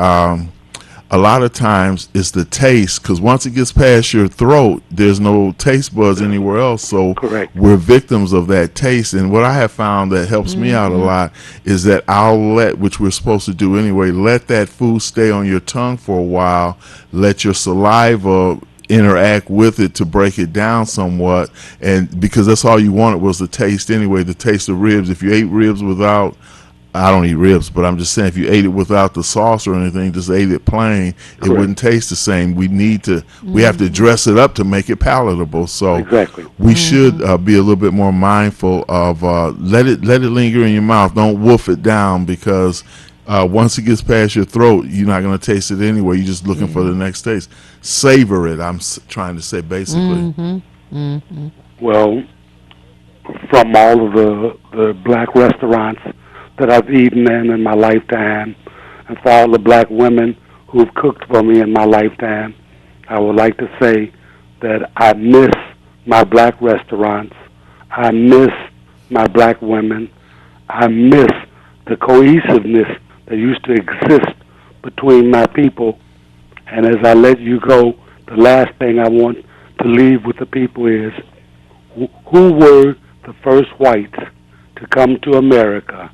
a lot of times it's the taste, because once it gets past your throat, there's no taste buds anywhere else. So Correct. we're victims of that taste. And what I have found that helps me out a lot is that I'll which we're supposed to do anyway, let that food stay on your tongue for a while, let your saliva interact with it to break it down somewhat, and because that's all you wanted was the taste anyway, the taste of ribs. If you ate ribs without, I don't eat ribs, but I'm just saying, if you ate it without the sauce or anything, just ate it plain, it wouldn't taste the same. We have to dress it up to make it palatable. So Exactly. we should be a little bit more mindful of let it linger in your mouth. Don't wolf it down, because once it gets past your throat, you're not going to taste it anyway. You're just looking for the next taste. Savor it, I'm trying to say, basically. Well, from all of the black restaurants that I've eaten in my lifetime, and for all the black women who've cooked for me in my lifetime, I would like to say that I miss my black restaurants. I miss my black women. I miss the cohesiveness that used to exist between my people. And as I let you go, the last thing I want to leave with the people is, who were the first whites to come to America,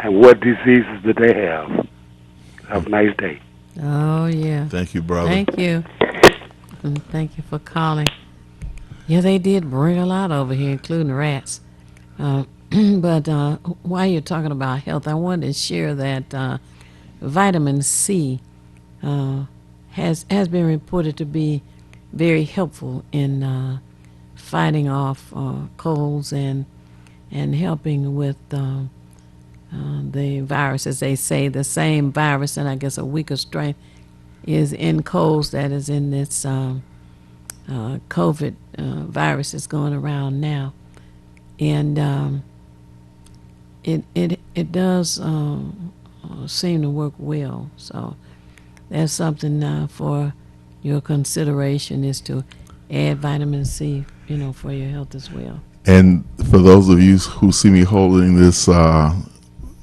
and what diseases did they have? Have a nice day. Oh, yeah. Thank you, brother. Thank you. And thank you for calling. Yeah, they did bring a lot over here, including rats. But while you're talking about health, I wanted to share that vitamin C has been reported to be very helpful in fighting off colds and helping with the virus. As they say, the same virus, and I guess a weaker strain, is in colds that is in this COVID virus that's going around now. And it does seem to work well. So that's something for your consideration, is to add vitamin C, for your health as well. And for those of you who see me holding this,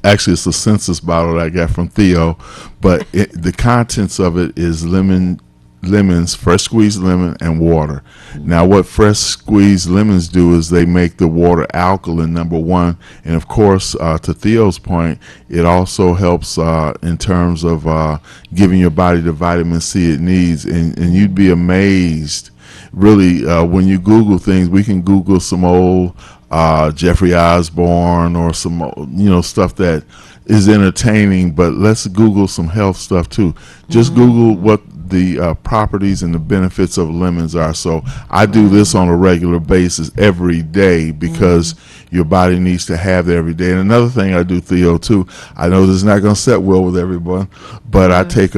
actually it's a census bottle that I got from Theo, but the contents of it is lemons, fresh squeezed lemon, and water. Now, what fresh squeezed lemons do is they make the water alkaline, number one, and of course, to Theo's point, it also helps in terms of giving your body the vitamin C it needs. And you'd be amazed, really, when you Google things. We can Google some old Jeffrey Osborne or some stuff that is entertaining, but let's Google some health stuff too. Just Google what the properties and the benefits of lemons are. So I do this on a regular basis every day, because your body needs to have that every day. And another thing I do, Theo, too, I know this is not going to set well with everyone, but I take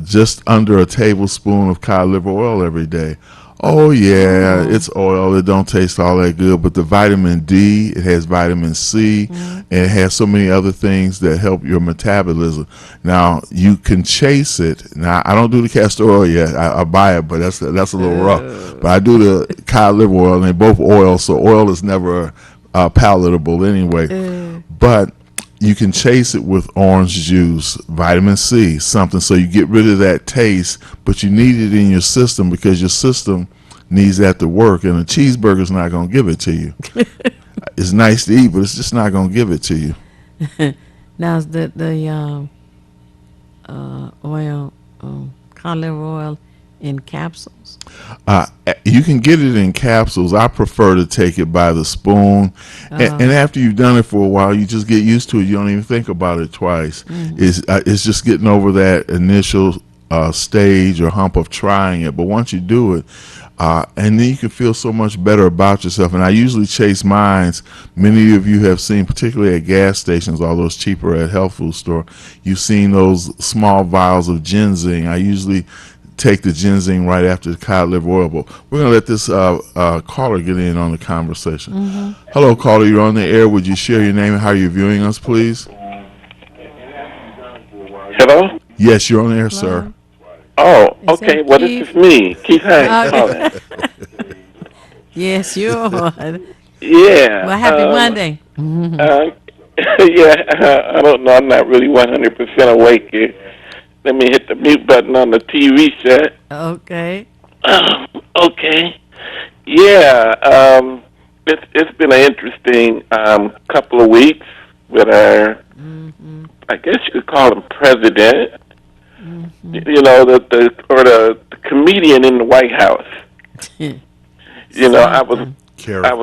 just under a tablespoon of cod liver oil every day. Oh, yeah, it's oil. It don't taste all that good. But the vitamin D, it has vitamin C, and it has so many other things that help your metabolism. Now, you can chase it. Now, I don't do the castor oil yet. I buy it, but that's a little rough. But I do the cod liver oil, and they both oil, so oil is never palatable anyway. But you can chase it with orange juice, vitamin C, something, so you get rid of that taste, but you need it in your system, because your system needs that to work, and a cheeseburger's not going to give it to you. It's nice to eat, but it's just not going to give it to you. Now, is the oil, cod liver oil, in capsules? You can get it in capsules. I prefer to take it by the spoon. And after you've done it for a while, you just get used to it. You don't even think about it twice. It's just getting over that initial stage or hump of trying it. But once you do it, and then you can feel so much better about yourself. And I usually chase mines. Many of you have seen, particularly at gas stations, although it's cheaper at health food store, you've seen those small vials of ginseng. I usually take the ginseng right after the cod liver oil. But we're going to let this caller get in on the conversation. Hello, caller. You're on the air. Would you share your name and how you're viewing us, please? Hello? Yes, you're on the air, sir. Oh, okay. Well, this is me, Keith Hanks. Yes, you are. Yeah. Well, happy Monday. Yeah, I don't know. I'm not really 100% awake here. Let me hit the mute button on the TV set. Okay. Okay. Yeah. It's been an interesting couple of weeks with our, I guess you could call him president. You know, the comedian in the White House. You know, I was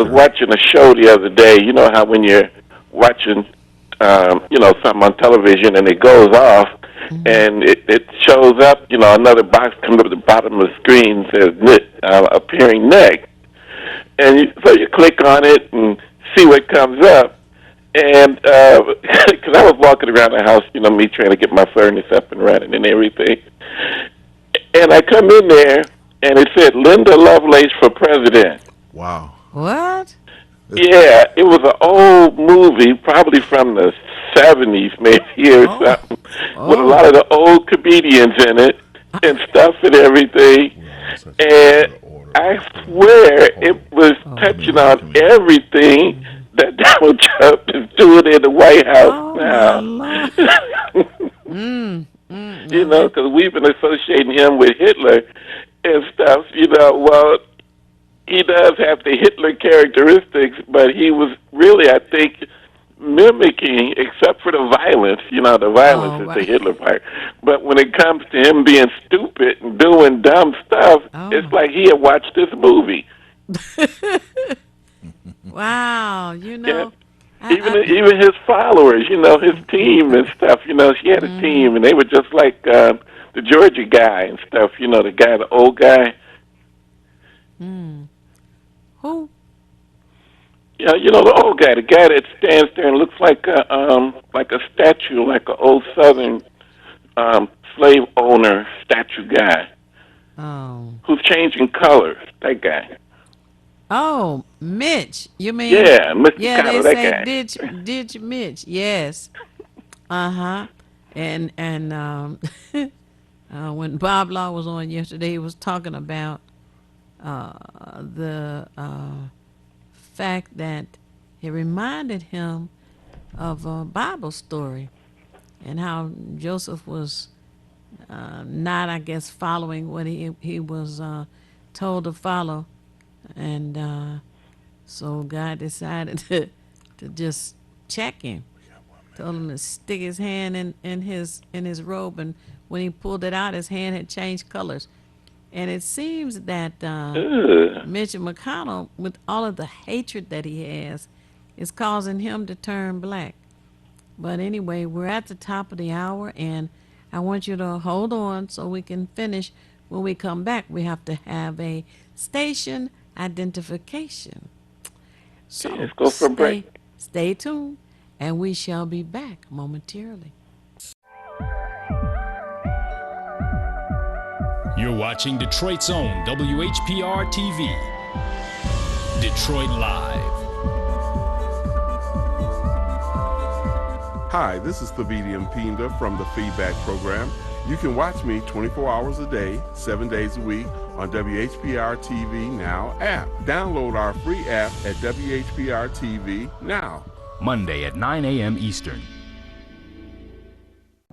watching a show the other day. You know how when you're watching, you know, something on television and it goes off, and it shows up. You know, another box comes up at the bottom of the screen says appearing next, and so you click on it and see what comes up. And because I was walking around the house, you know, me trying to get my furnace up and running and everything, and I come in there and it said Linda Lovelace for president. Wow. What? Yeah, it was an old movie, probably from the 70s, maybe, or something, with a lot of the old comedians in it and stuff and everything. And I swear it was touching on everything that Donald Trump is doing in the White House now. You know, because we've been associating him with Hitler and stuff, you know. Well, he does have the Hitler characteristics, but he was really, I think, mimicking, except for the violence. You know, the violence is the Hitler part. But when it comes to him being stupid and doing dumb stuff, it's like he had watched this movie. Wow, you know. Yeah. Even his followers, you know, his team and stuff, you know, she had a team, and they were just like the Georgia guy and stuff, you know, the old guy. Who? Yeah, you know, the old guy, the guy that stands there and looks like a statue, like an old Southern slave owner statue guy. Oh. Who's changing colors, that guy. Oh, Mitch. You mean? Yeah, Mr. Yeah, Connell, they that say guy. ditch Mitch. Yes. And when Bob Law was on yesterday, he was talking about the fact that it reminded him of a Bible story and how Joseph was not, I guess, following what he was told to follow. And so God decided to just check him. Told him to stick his hand in his robe, and when he pulled it out, his hand had changed colors. And it seems that Mitch McConnell, with all of the hatred that he has, is causing him to turn black. But anyway, we're at the top of the hour, and I want you to hold on so we can finish. When we come back, we have to have a station identification. So let's go for a break. Stay tuned, and we shall be back momentarily. You're watching Detroit's own WHPR TV. Detroit Live. Hi, this is Thavidian Pinda from the Feedback Program. You can watch me 24 hours a day, 7 days a week on WHPR TV Now app. Download our free app at WHPR TV Now. Monday at 9 a.m. Eastern.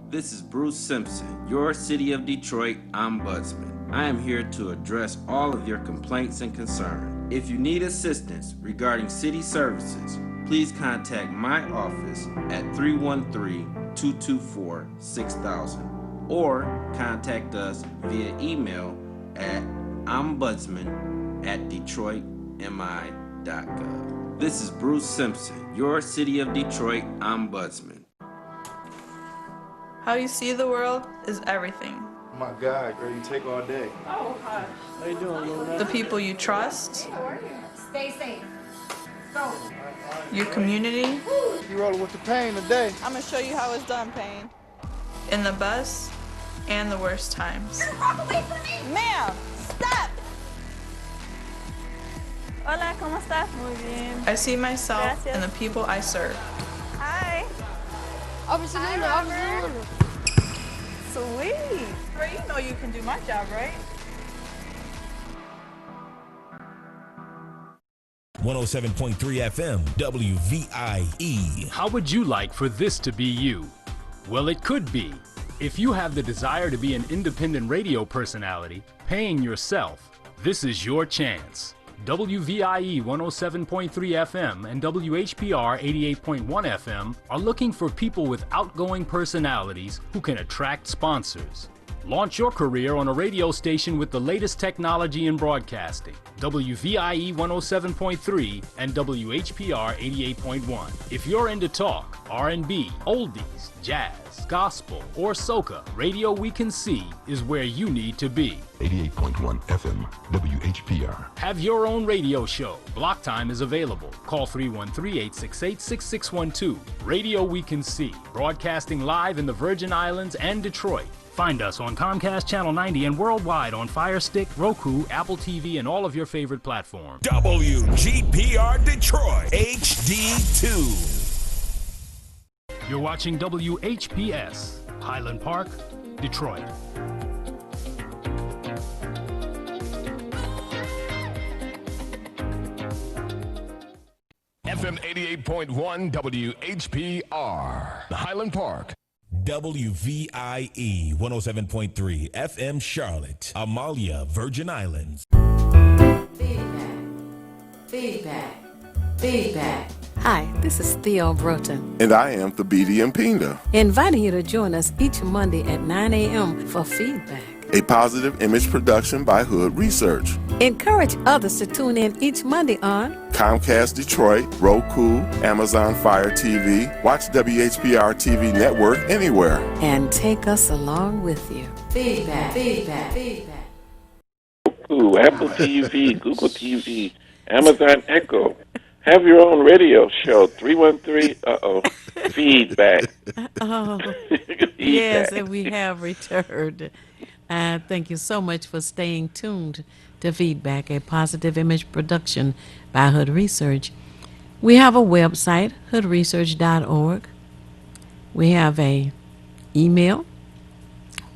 This is Bruce Simpson, your City of Detroit ombudsman. I am here to address all of your complaints and concerns. If you need assistance regarding city services, please contact my office at 313-224-6000 or contact us via email at ombudsman@detroitmi.gov. This is Bruce Simpson, your City of Detroit ombudsman. How you see the world is everything. Oh my God, girl, you take all day. Oh, hi. How you doing, little man? The people you trust, Stay safe. Go. your community, You rolling with the pain today. I'm gonna show you how it's done, Pain. in the best and the worst times. Walk away from me. Ma'am, stop. Hola, ¿cómo estás? Muy bien. I see myself Gracias. in the people I serve. Hi. Officer Luna, Officer Luna. Sweet. Girl, you know you can do my job, right? 107.3 FM, WVIE. How would you like for this to be you? Well, it could be. If you have the desire to be an independent radio personality, paying yourself, this is your chance. WVIE 107.3 FM and WHPR 88.1 FM are looking for people with outgoing personalities who can attract sponsors. Launch your career on a radio station with the latest technology in broadcasting. WVIE 107.3 and WHPR 88.1. If you're into talk, R&B, oldies, jazz, gospel, or soca, Radio We Can See is where you need to be. 88.1 FM, WHPR. Have your own radio show. Block time is available. Call 313-868-6612. Radio We Can See, broadcasting live in the Virgin Islands and Detroit. Find us on Comcast Channel 90 and worldwide on Fire Stick, Roku, Apple TV, and all of your favorite platforms. WGPR Detroit, HD2. You're watching WHPS, Highland Park, Detroit. FM 88.1 WHPR, Highland Park. WVIE 107.3 FM Charlotte, Amalia, Virgin Islands. Feedback. Hi, this is Theo Broughton, And I am Thabiti Mpinda. inviting you to join us each Monday at 9 a.m. for feedback. A positive image production by Hood Research. Encourage others to tune in each Monday on Comcast Detroit, Roku, Amazon Fire TV. Watch WHPR TV Network anywhere. and take us along with you. Feedback. Ooh, Apple TV, Google TV, Amazon Echo. Have your own radio show. 313, feedback. Oh, yes, and we have returned. Thank you so much for staying tuned to Feedback, a positive image production by Hood Research. We have a website, hoodresearch.org. We have a email,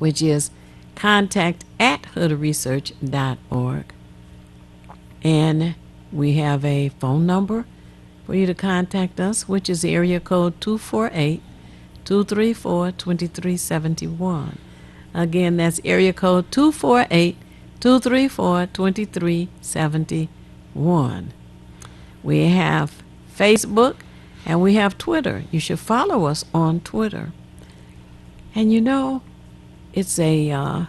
which is contact@hoodresearch.org. And we have a phone number for you to contact us, which is area code 248-234-2371. Again, that's area code 248-234-2371. We have Facebook and we have Twitter. You should follow us on Twitter. And you know, it's a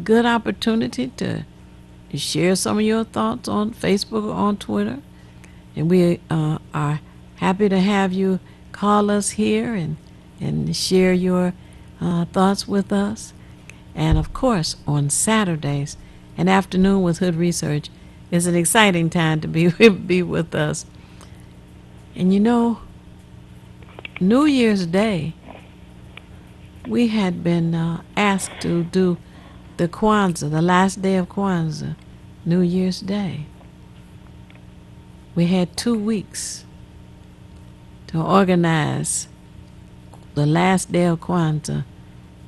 good opportunity to share some of your thoughts on Facebook or on Twitter. And we are happy to have you call us here and share your thoughts with us. And of course, on Saturdays, an afternoon with Hood Research is an exciting time to be with us. And you know, New Year's Day, we had been asked to do the Kwanzaa, the last day of Kwanzaa, New Year's Day. We had 2 weeks to organize the last day of Kwanzaa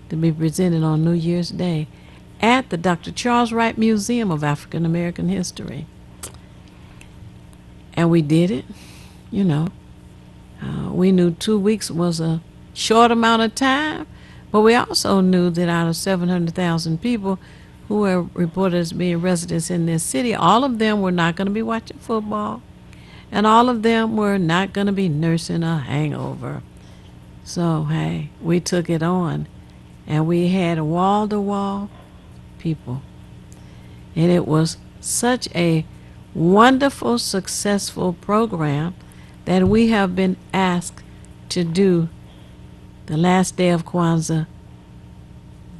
to be presented on New Year's Day at the Dr. Charles Wright Museum of African American History. And we did it, you know. We knew 2 weeks was a short amount of time, but we also knew that out of 700,000 people who were reported as being residents in this city, all of them were not going to be watching football, and all of them were not going to be nursing a hangover. So, hey, we took it on, and we had wall-to-wall people. And it was such a wonderful, successful program that we have been asked to do the last day of Kwanzaa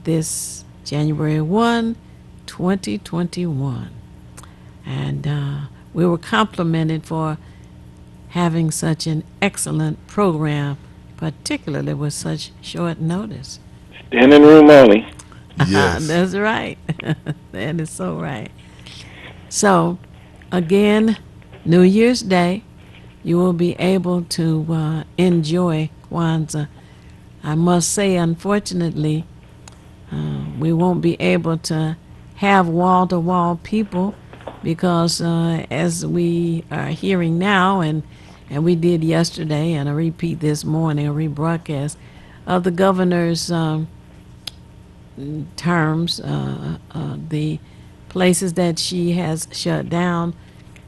this January 1, 2021. And we were complimented for having such an excellent program, particularly with such short notice. Standing room only. Yes. That's right. That is so right. So, again, New Year's Day, you will be able to enjoy Kwanzaa. I must say, unfortunately, we won't be able to have wall-to-wall people because as we are hearing now, and we did yesterday, and I repeat this morning, a rebroadcast of the governor's terms, the places that she has shut down,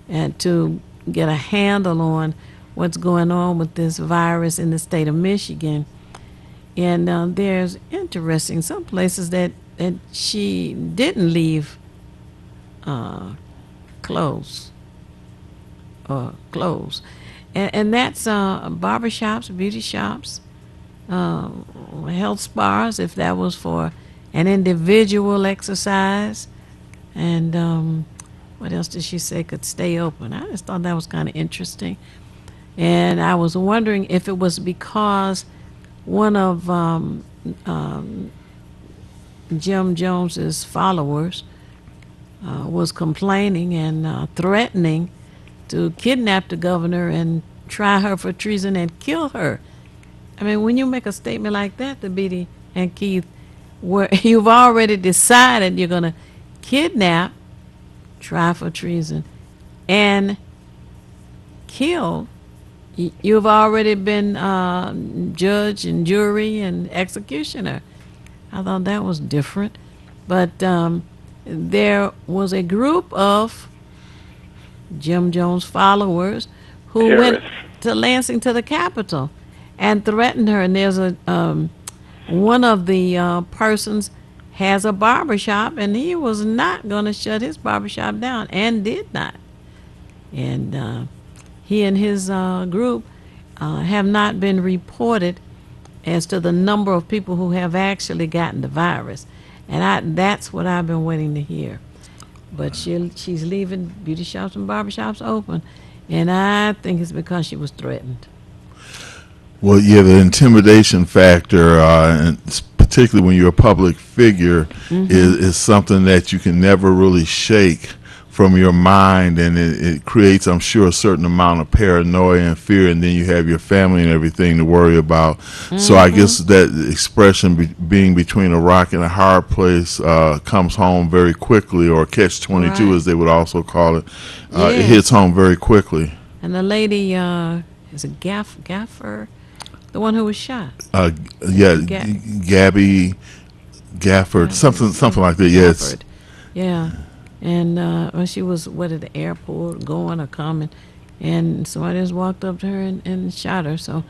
and to get a handle on what's going on with this virus in the state of Michigan. And there's interesting, some places that she didn't leave closed. And that's barbershops, beauty shops, health spas, if that was for an individual exercise. And what else did she say could stay open? I just thought that was kind of interesting. And I was wondering if it was because one of Jim Jones's followers was complaining and threatening to kidnap the governor and try her for treason and kill her. I mean, when you make a statement like that, to Beatty and Keith, where you've already decided you're going to kidnap, try for treason, and kill, you've already been judge and jury and executioner. I thought that was different. But there was a group of Jim Jones followers who went to Lansing, to the Capitol, and threatened her. And there's a one of the persons has a barbershop, and he was not going to shut his barbershop down, and did not. And he and his group have not been reported as to the number of people who have actually gotten the virus. And that's what I've been waiting to hear. But she's leaving beauty shops and barbershops open, and I think it's because she was threatened. Well, yeah, the intimidation factor, and particularly when you're a public figure, is something that you can never really shake from your mind, and it creates, I'm sure, a certain amount of paranoia and fear, and then you have your family and everything to worry about. So I guess that expression being between a rock and a hard place comes home very quickly, or catch-22 as they would also call it. It hits home very quickly. And the lady, is it Gaffer? The one who was shot. Gabby Gafford, something like that. Yes. Yeah. And when she was at the airport, going or coming, and somebody just walked up to her and shot her. So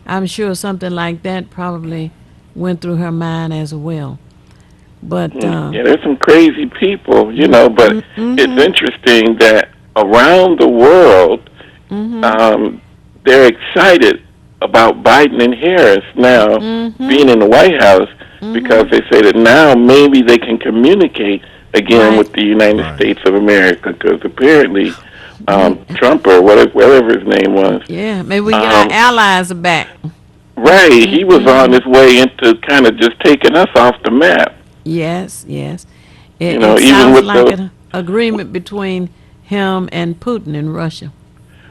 I'm sure something like that probably went through her mind as well. But yeah, there's some crazy people, but it's interesting that around the world, they're excited about Biden and Harris now being in the White House, because they say that now maybe they can communicate again with the United States of America, because apparently Trump, or whatever his name was. Yeah, maybe we get our allies back. Right, he was on his way into kind of just taking us off the map. Yes. It even sounds with like an agreement between him and Putin in Russia.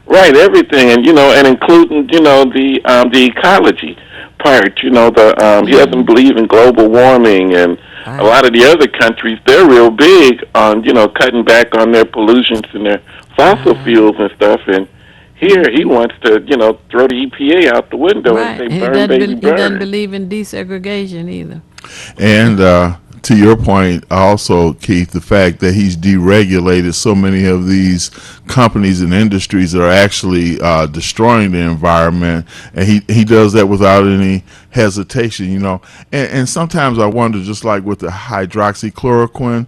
Right, everything, and and including the ecology part. He doesn't believe in global warming, and a lot of the other countries, they're real big on cutting back on their pollutions and their fossil fuels and stuff. And here he wants to throw the EPA out the window and say burn, baby, burn. He doesn't believe in desegregation either. And to your point also, Keith, the fact that he's deregulated so many of these companies and industries that are actually destroying the environment, and he does that without any hesitation, and sometimes I wonder, just like with the hydroxychloroquine,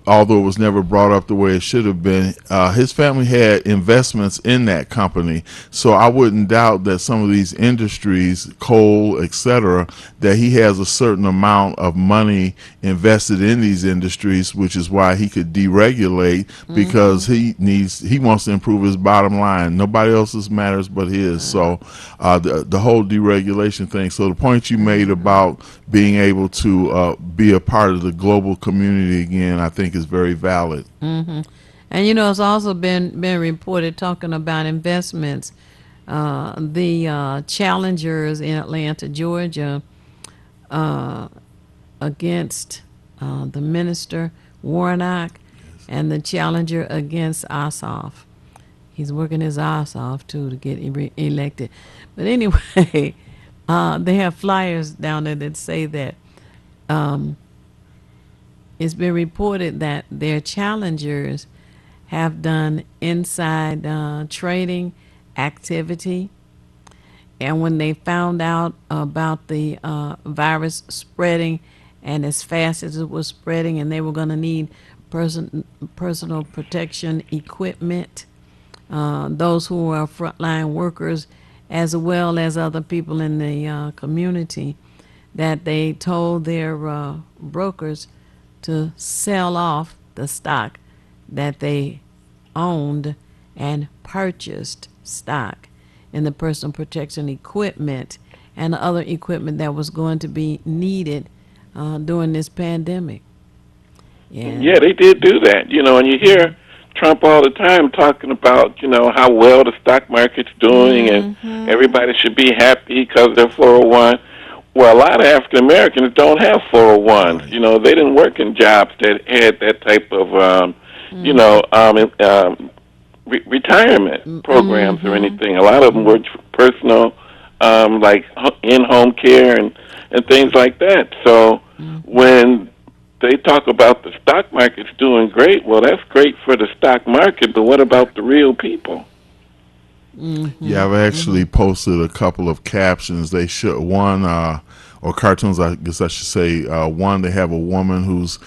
although it was never brought up the way it should have been, his family had investments in that company, so I wouldn't doubt that some of these industries, coal, etc., that he has a certain amount of money invested in these industries, which is why he could deregulate, because he wants to improve his bottom line. Nobody else's matters but his. So the whole deregulation thing. So the point you made about being able to be a part of the global community again, I think is very valid. And it's also been reported, talking about investments, the challengers in Atlanta, Georgia, against the minister Warnock, and the challenger against Ossoff. He's working his ass off too to get elected. But anyway, they have flyers down there that say that it's been reported that their challengers have done inside trading activity. And when they found out about the virus spreading and as fast as it was spreading, and they were going to need personal protection equipment, those who are frontline workers as well as other people in the community, that they told their brokers to sell off the stock that they owned and purchased stock in the personal protection equipment and the other equipment that was going to be needed during this pandemic. Yeah, they did do that. You know, and you hear Trump all the time talking about, you know, how well the stock market's doing and everybody should be happy because they're 401. Well, a lot of African Americans don't have 401s. You know, they didn't work in jobs that had that type of, you know, retirement programs or anything. A lot of them work for personal, like in-home care and things like that. So when they talk about the stock market's doing great, well, that's great for the stock market, but what about the real people? Yeah, I've actually posted a couple of captions. They show one, or cartoons, I guess I should say. One, they have a woman who's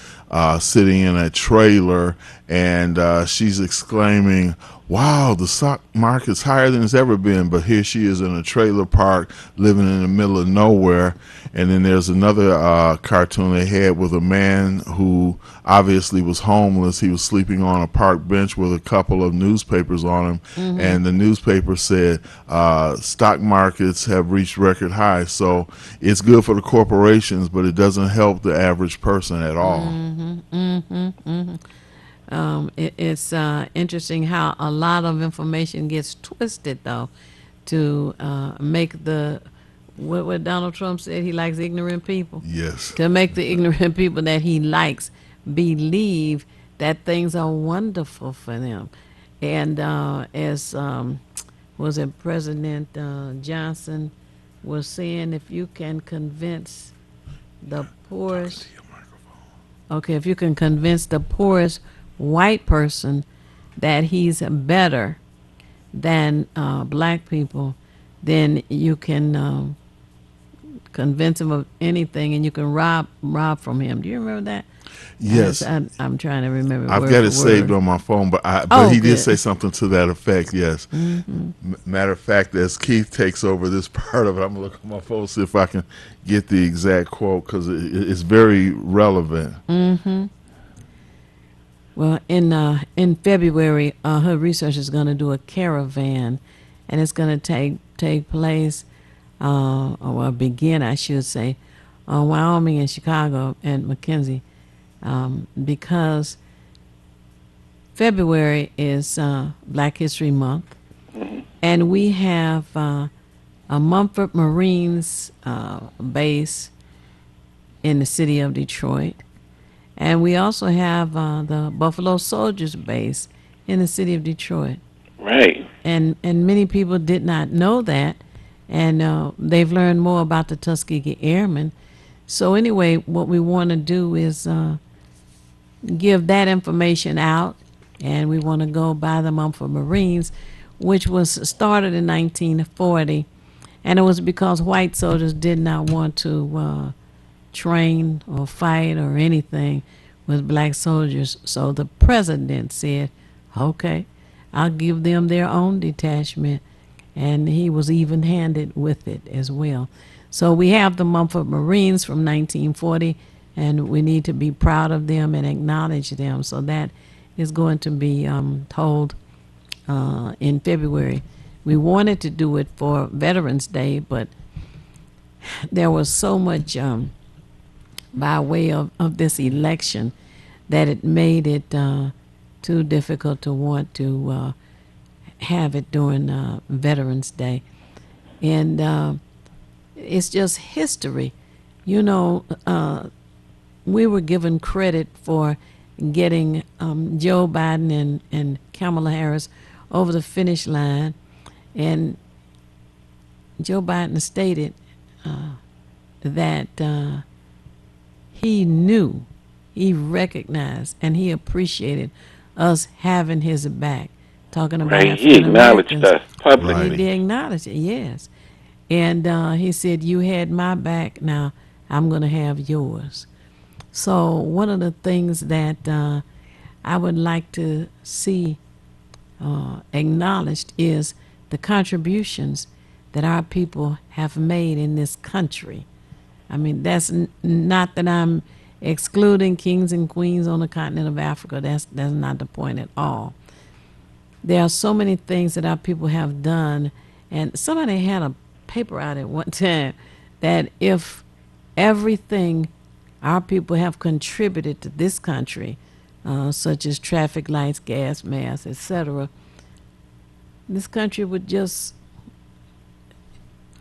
sitting in a trailer, and she's exclaiming, "Wow, the stock market's higher than it's ever been." But here she is in a trailer park, living in the middle of nowhere. And then there's another cartoon they had with a man who obviously was homeless. He was sleeping on a park bench with a couple of newspapers on him, and the newspaper said, "Stock markets have reached record highs." So it's good for the corporations, but it doesn't help the average person at all. It's interesting how a lot of information gets twisted, though, to make the what Donald Trump said, he likes ignorant people. Yes. To make the ignorant people that he likes believe that things are wonderful for them. And as was it President Johnson was saying, if you can convince the poorest, if you can convince the poorest white person that he's better than black people, then you can convince him of anything, and you can rob from him. Do you remember that? Yes. I'm trying to remember. I've got it saved on my phone, but he did say something to that effect, yes. Matter of fact, as Keith takes over this part of it, I'm going to look at my phone, see if I can get the exact quote, because it's very relevant. Well, in February, her research is going to do a caravan, and it's going to take place, or begin, I should say, Wyoming and Chicago and McKenzie, because February is Black History Month, and we have a Mumford Marines base in the city of Detroit. And we also have the Buffalo Soldiers base in the city of Detroit. Right. And many people did not know that, and they've learned more about the Tuskegee Airmen. So anyway, what we want to do is give that information out, and we want to go by the Mumford Marines, which was started in 1940, and it was because white soldiers did not want to train or fight or anything with black soldiers. So the president said, okay, I'll give them their own detachment, and he was even-handed with it as well. So we have the Mumford Marines from 1940, and we need to be proud of them and acknowledge them. So that is going to be told in February. We wanted to do it for Veterans Day, but there was so much by way of this election that it made it too difficult to want to have it during Veterans Day. And it's just history. You know, we were given credit for getting Joe Biden and Kamala Harris over the finish line. And Joe Biden stated that he knew, he recognized, and he appreciated us having his back. Talking about Right, he African acknowledged Americans. us publicly. He did acknowledge it, yes. And he said, you had my back, now I'm going to have yours. So one of the things that I would like to see acknowledged is the contributions that our people have made in this country. I mean, that's not that I'm excluding kings and queens on the continent of Africa. That's not the point at all. There are so many things that our people have done, and somebody had a paper out at one time that if everything our people have contributed to this country, such as traffic lights, gas masks, etc., this country would just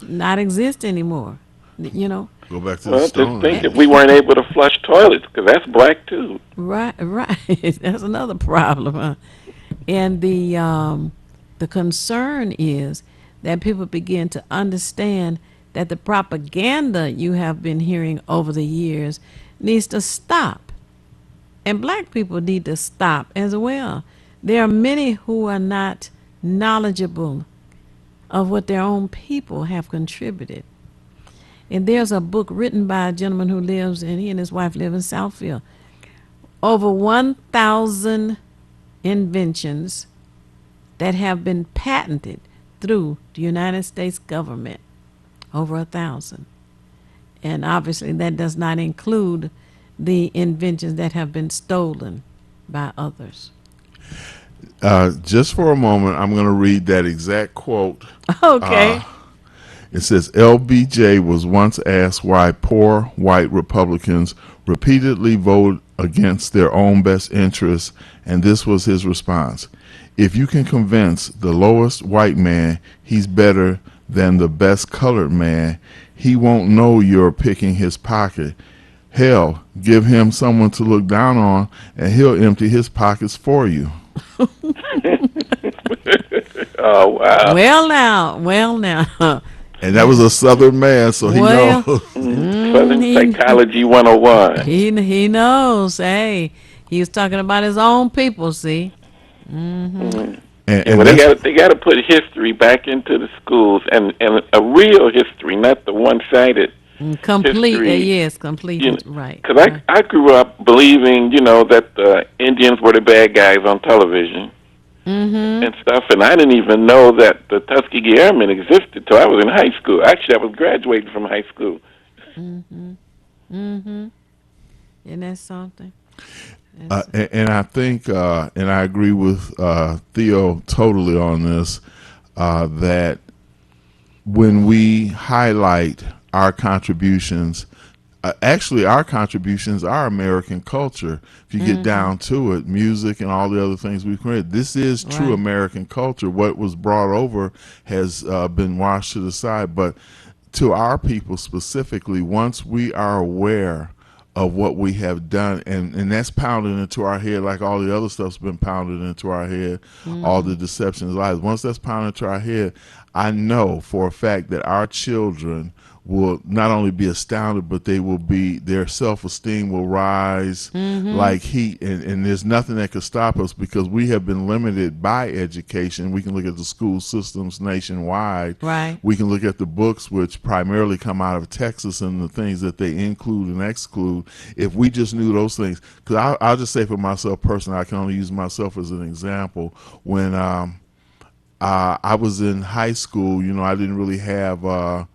not exist anymore. You know. Go back to Well, the just Stone think Age. if we weren't able to flush toilets, because that's black too. Right. That's another problem. Huh? And the concern is that people begin to understand that the propaganda you have been hearing over the years needs to stop. And black people need to stop as well. There are many who are not knowledgeable of what their own people have contributed. And there's a book written by a gentleman who lives, and he and his wife live in Southfield. Over 1,000 inventions that have been patented through the United States government. Over 1,000. And obviously that does not include the inventions that have been stolen by others. Just for a moment, I'm going to read that exact quote. Okay. It says, LBJ was once asked why poor white Republicans repeatedly vote against their own best interests, and this was his response. If you can convince the lowest white man he's better than the best colored man, he won't know you're picking his pocket. Hell, give him someone to look down on, and he'll empty his pockets for you. Oh, wow. Well now. And that was a Southern man, so he knows. Southern Psychology 101. He knows. Hey, he was talking about his own people, see? Mm-hmm. And well, they got to put history back into the schools, and a real history, not the one-sided complete history. Yes, complete. You know, right. Because I grew up believing, that the Indians were the bad guys on television and stuff, and I didn't even know that the Tuskegee Airmen existed till I was in high school. Actually, I was graduating from high school. Isn't that something? And I think, and I agree with Theo totally on this, that when we highlight our contributions, actually our contributions are American culture. If you get down to it, music and all the other things we've created, this is true American culture. What was brought over has been washed to the side. But to our people specifically, once we are aware of what we have done, and that's pounded into our head like all the other stuff's been pounded into our head, all the deceptions, lies. Once that's pounded into our head, I know for a fact that our children will not only be astounded, but their self-esteem will rise like heat, and there's nothing that could stop us because we have been limited by education. We can look at the school systems nationwide. Right. We can look at the books, which primarily come out of Texas, and the things that they include and exclude. If we just knew those things, because I'll just say for myself personally, I can only use myself as an example. When I was in high school, I didn't really have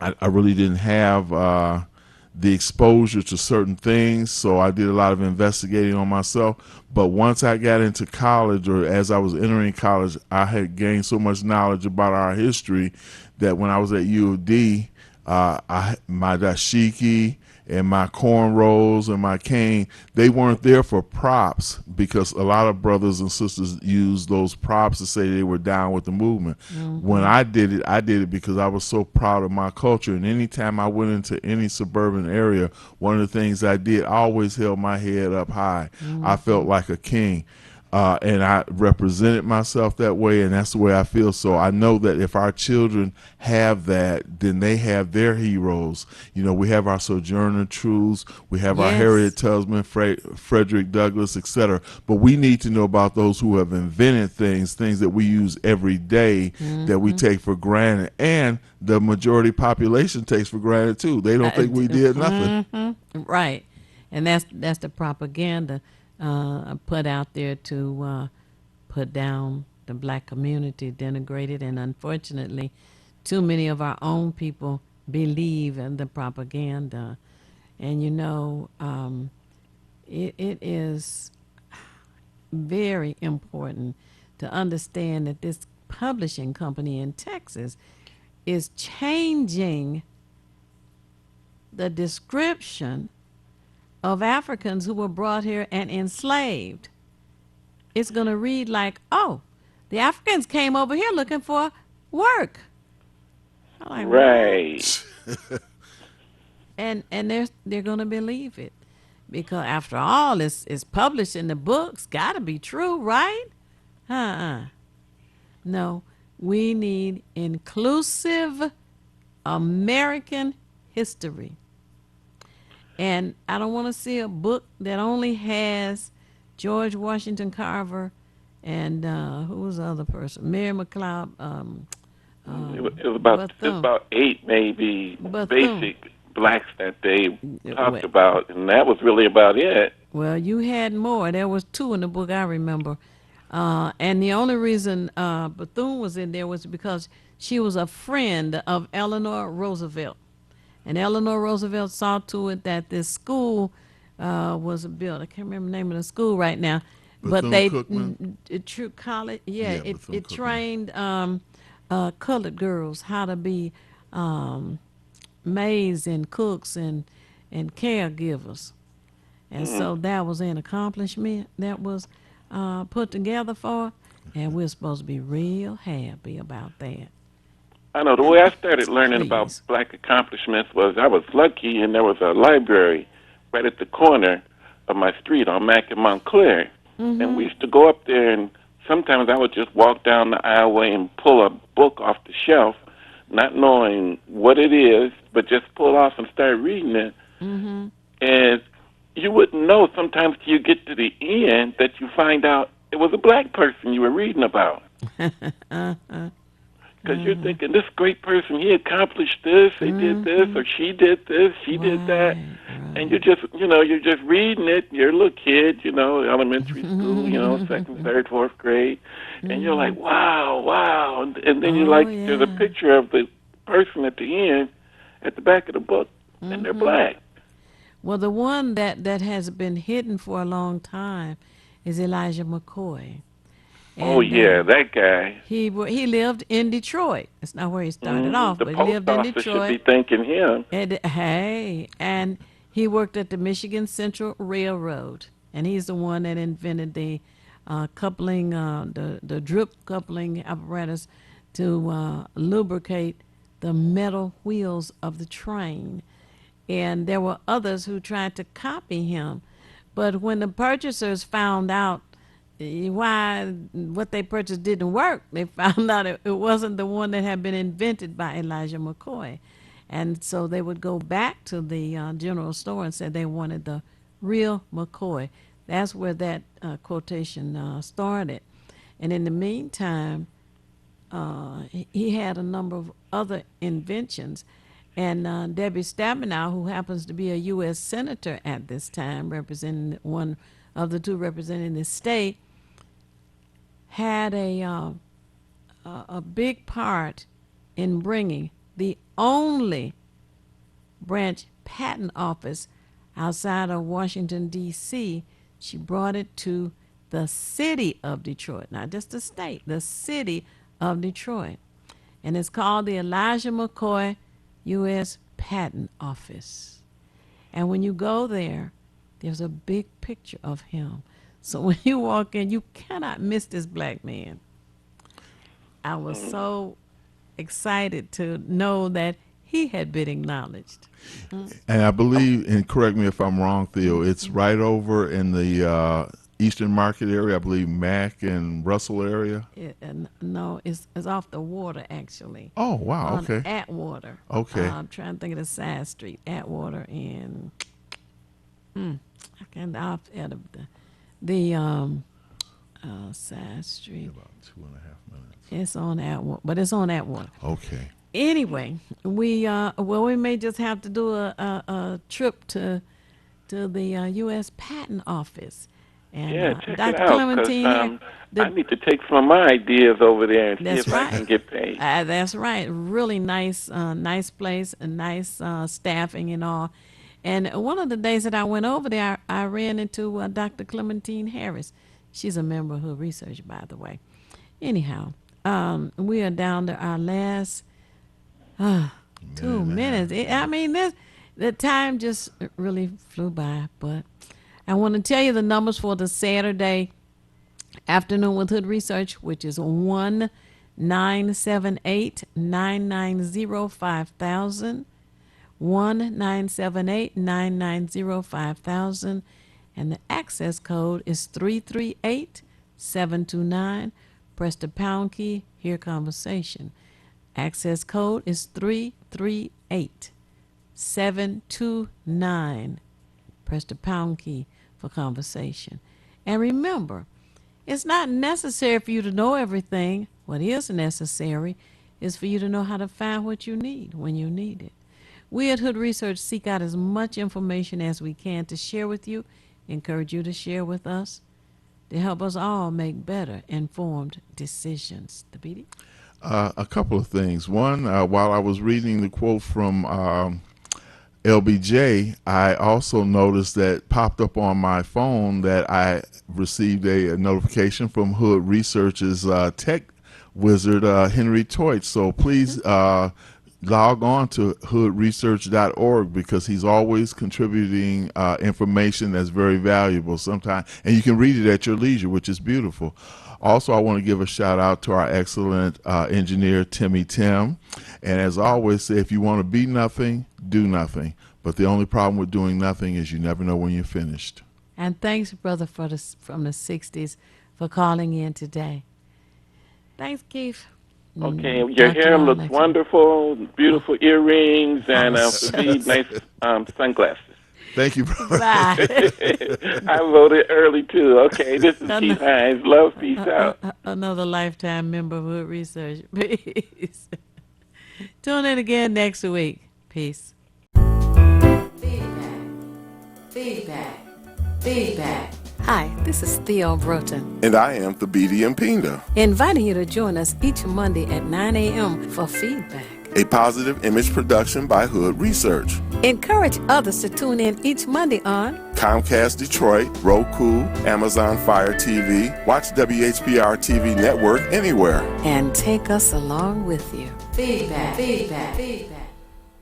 I really didn't have the exposure to certain things, so I did a lot of investigating on myself. But once I got into college, or as I was entering college, I had gained so much knowledge about our history that when I was at U of D, my dashiki and my cornrows and my cane, they weren't there for props, because a lot of brothers and sisters use those props to say they were down with the movement. When I did it because I was so proud of my culture. And anytime I went into any suburban area, one of the things I did, I always held my head up high. I felt like a king. And I represented myself that way, and that's the way I feel. So I know that if our children have that, then they have their heroes. You know, we have our Sojourner Truths, we have our Harriet Tubman, Frederick Douglass, etc. But we need to know about those who have invented things that we use every day that we take for granted, and the majority population takes for granted too. They don't think we did nothing. Right, and that's the propaganda put out there to put down the black community, denigrate it, and unfortunately, too many of our own people believe in the propaganda. And you know, it is very important to understand that this publishing company in Texas is changing the description of Africans who were brought here and enslaved. It's going to read like, oh, the Africans came over here looking for work. I'm like, right. and they're going to believe it, because after all, it's published in the books. Got to be true, right? No, we need inclusive American history. And I don't want to see a book that only has George Washington Carver and who was the other person? Mary McLeod. It was about 8 maybe basic blacks that they talked about, and that was really about it. Well, you had more. There was 2 in the book I remember. And the only reason Bethune was in there was because she was a friend of Eleanor Roosevelt. And Eleanor Roosevelt saw to it that this school was built. I can't remember the name of the school right now. Bethune-Cookman? True College, it Bethune-Cookman. trained colored girls how to be maids and cooks and caregivers. And so that was an accomplishment that was put together for, and we're supposed to be real happy about that. I know the way I started learning about black accomplishments was I was lucky, and there was a library right at the corner of my street on Mack and Montclair. And we used to go up there, and sometimes I would just walk down the aisleway and pull a book off the shelf, not knowing what it is, but just pull off and start reading it. And you wouldn't know sometimes till you get to the end that you find out it was a black person you were reading about. Because you're thinking, this great person, he accomplished this, he did this, or she did this, she did that. And you're just, you're just reading it. You're a little kid, elementary school, second, third, fourth grade. And you're like, wow. And then there's a picture of the person at the end, at the back of the book, and they're black. Well, the one that has been hidden for a long time is Elijah McCoy. And, that guy. He lived in Detroit. That's not where he started off, but he lived in Detroit. The post office should be thanking him. And he worked at the Michigan Central Railroad, and he's the one that invented the coupling, the drip coupling apparatus to lubricate the metal wheels of the train. And there were others who tried to copy him, but when the purchasers found out what they purchased didn't work, they found out it wasn't the one that had been invented by Elijah McCoy. And so they would go back to the general store and say they wanted the real McCoy. That's where that quotation started. And in the meantime, he had a number of other inventions. And Debbie Stabenow, who happens to be a U.S. Senator at this time, representing one of the 2 representing the state, had a big part in bringing the only branch patent office outside of Washington, D.C. She brought it to the city of Detroit, not just the state, the city of Detroit. And it's called the Elijah McCoy U.S. Patent Office. And when you go there, there's a big picture of him. So when you walk in, you cannot miss this black man. I was so excited to know that he had been acknowledged. And I believe, and correct me if I'm wrong, Theo, it's right over in the Eastern Market area, I believe Mack and Russell area. No, it's off the water, actually. Oh, wow, on okay. Atwater. Okay. I'm trying to think of the side street. Atwater and I can't off out of the side street. About 2.5 minutes. It's on Atwater, but it's on Atwater. Okay. Anyway, we may just have to do a trip to the U.S. Patent Office. And Yeah, check Dr. it out, Clementine, 'cause, I need to take some of my ideas over there and see That's if right. I can get paid. That's right. Really nice, nice place, and nice staffing and all. And one of the days that I went over there, I ran into Dr. Clementine Harris. She's a member of Hood Research, by the way. Anyhow, we are down to our last 2 minutes. The time just really flew by. But I want to tell you the numbers for the Saturday Afternoon with Hood Research, which is 1-978-990-5000, 1-978-990-5000, and the access code is 338729. Press the pound key, hear conversation. Access code is 338729. Press the pound key for conversation. And remember, it's not necessary for you to know everything. What is necessary is for you to know how to find what you need when you need it. We at Hood Research seek out as much information as we can to share with you, encourage you to share with us, to help us all make better informed decisions. Thabiti? A couple of things. One, while I was reading the quote from LBJ, I also noticed that popped up on my phone that I received a notification from Hood Research's tech wizard, Henry Toit. So please log on to hoodresearch.org because he's always contributing information that's very valuable sometimes, and you can read it at your leisure, which is beautiful. Also, I want to give a shout out to our excellent engineer, Timmy Tim. And as I always say, if you want to be nothing, do nothing. But the only problem with doing nothing is you never know when you're finished. And thanks, brother, from the 60s for calling in today. Thanks, Keith. Okay, your hair looks wonderful, beautiful earrings, and nice sunglasses. Thank you, brother. Bye. I voted early, too. Okay, this is Keith Hines. Love, peace out. Another lifetime member of Hood Research. Peace. Tune in again next week. Peace. Feedback. Hi, this is Theo Broughton, And I am Thabiti Mpinda, inviting you to join us each Monday at 9 a.m. for feedback. a positive image production by Hood Research. Encourage others to tune in each Monday on Comcast Detroit, Roku, Amazon Fire TV, watch WHPR TV Network anywhere. and take us along with you. Feedback.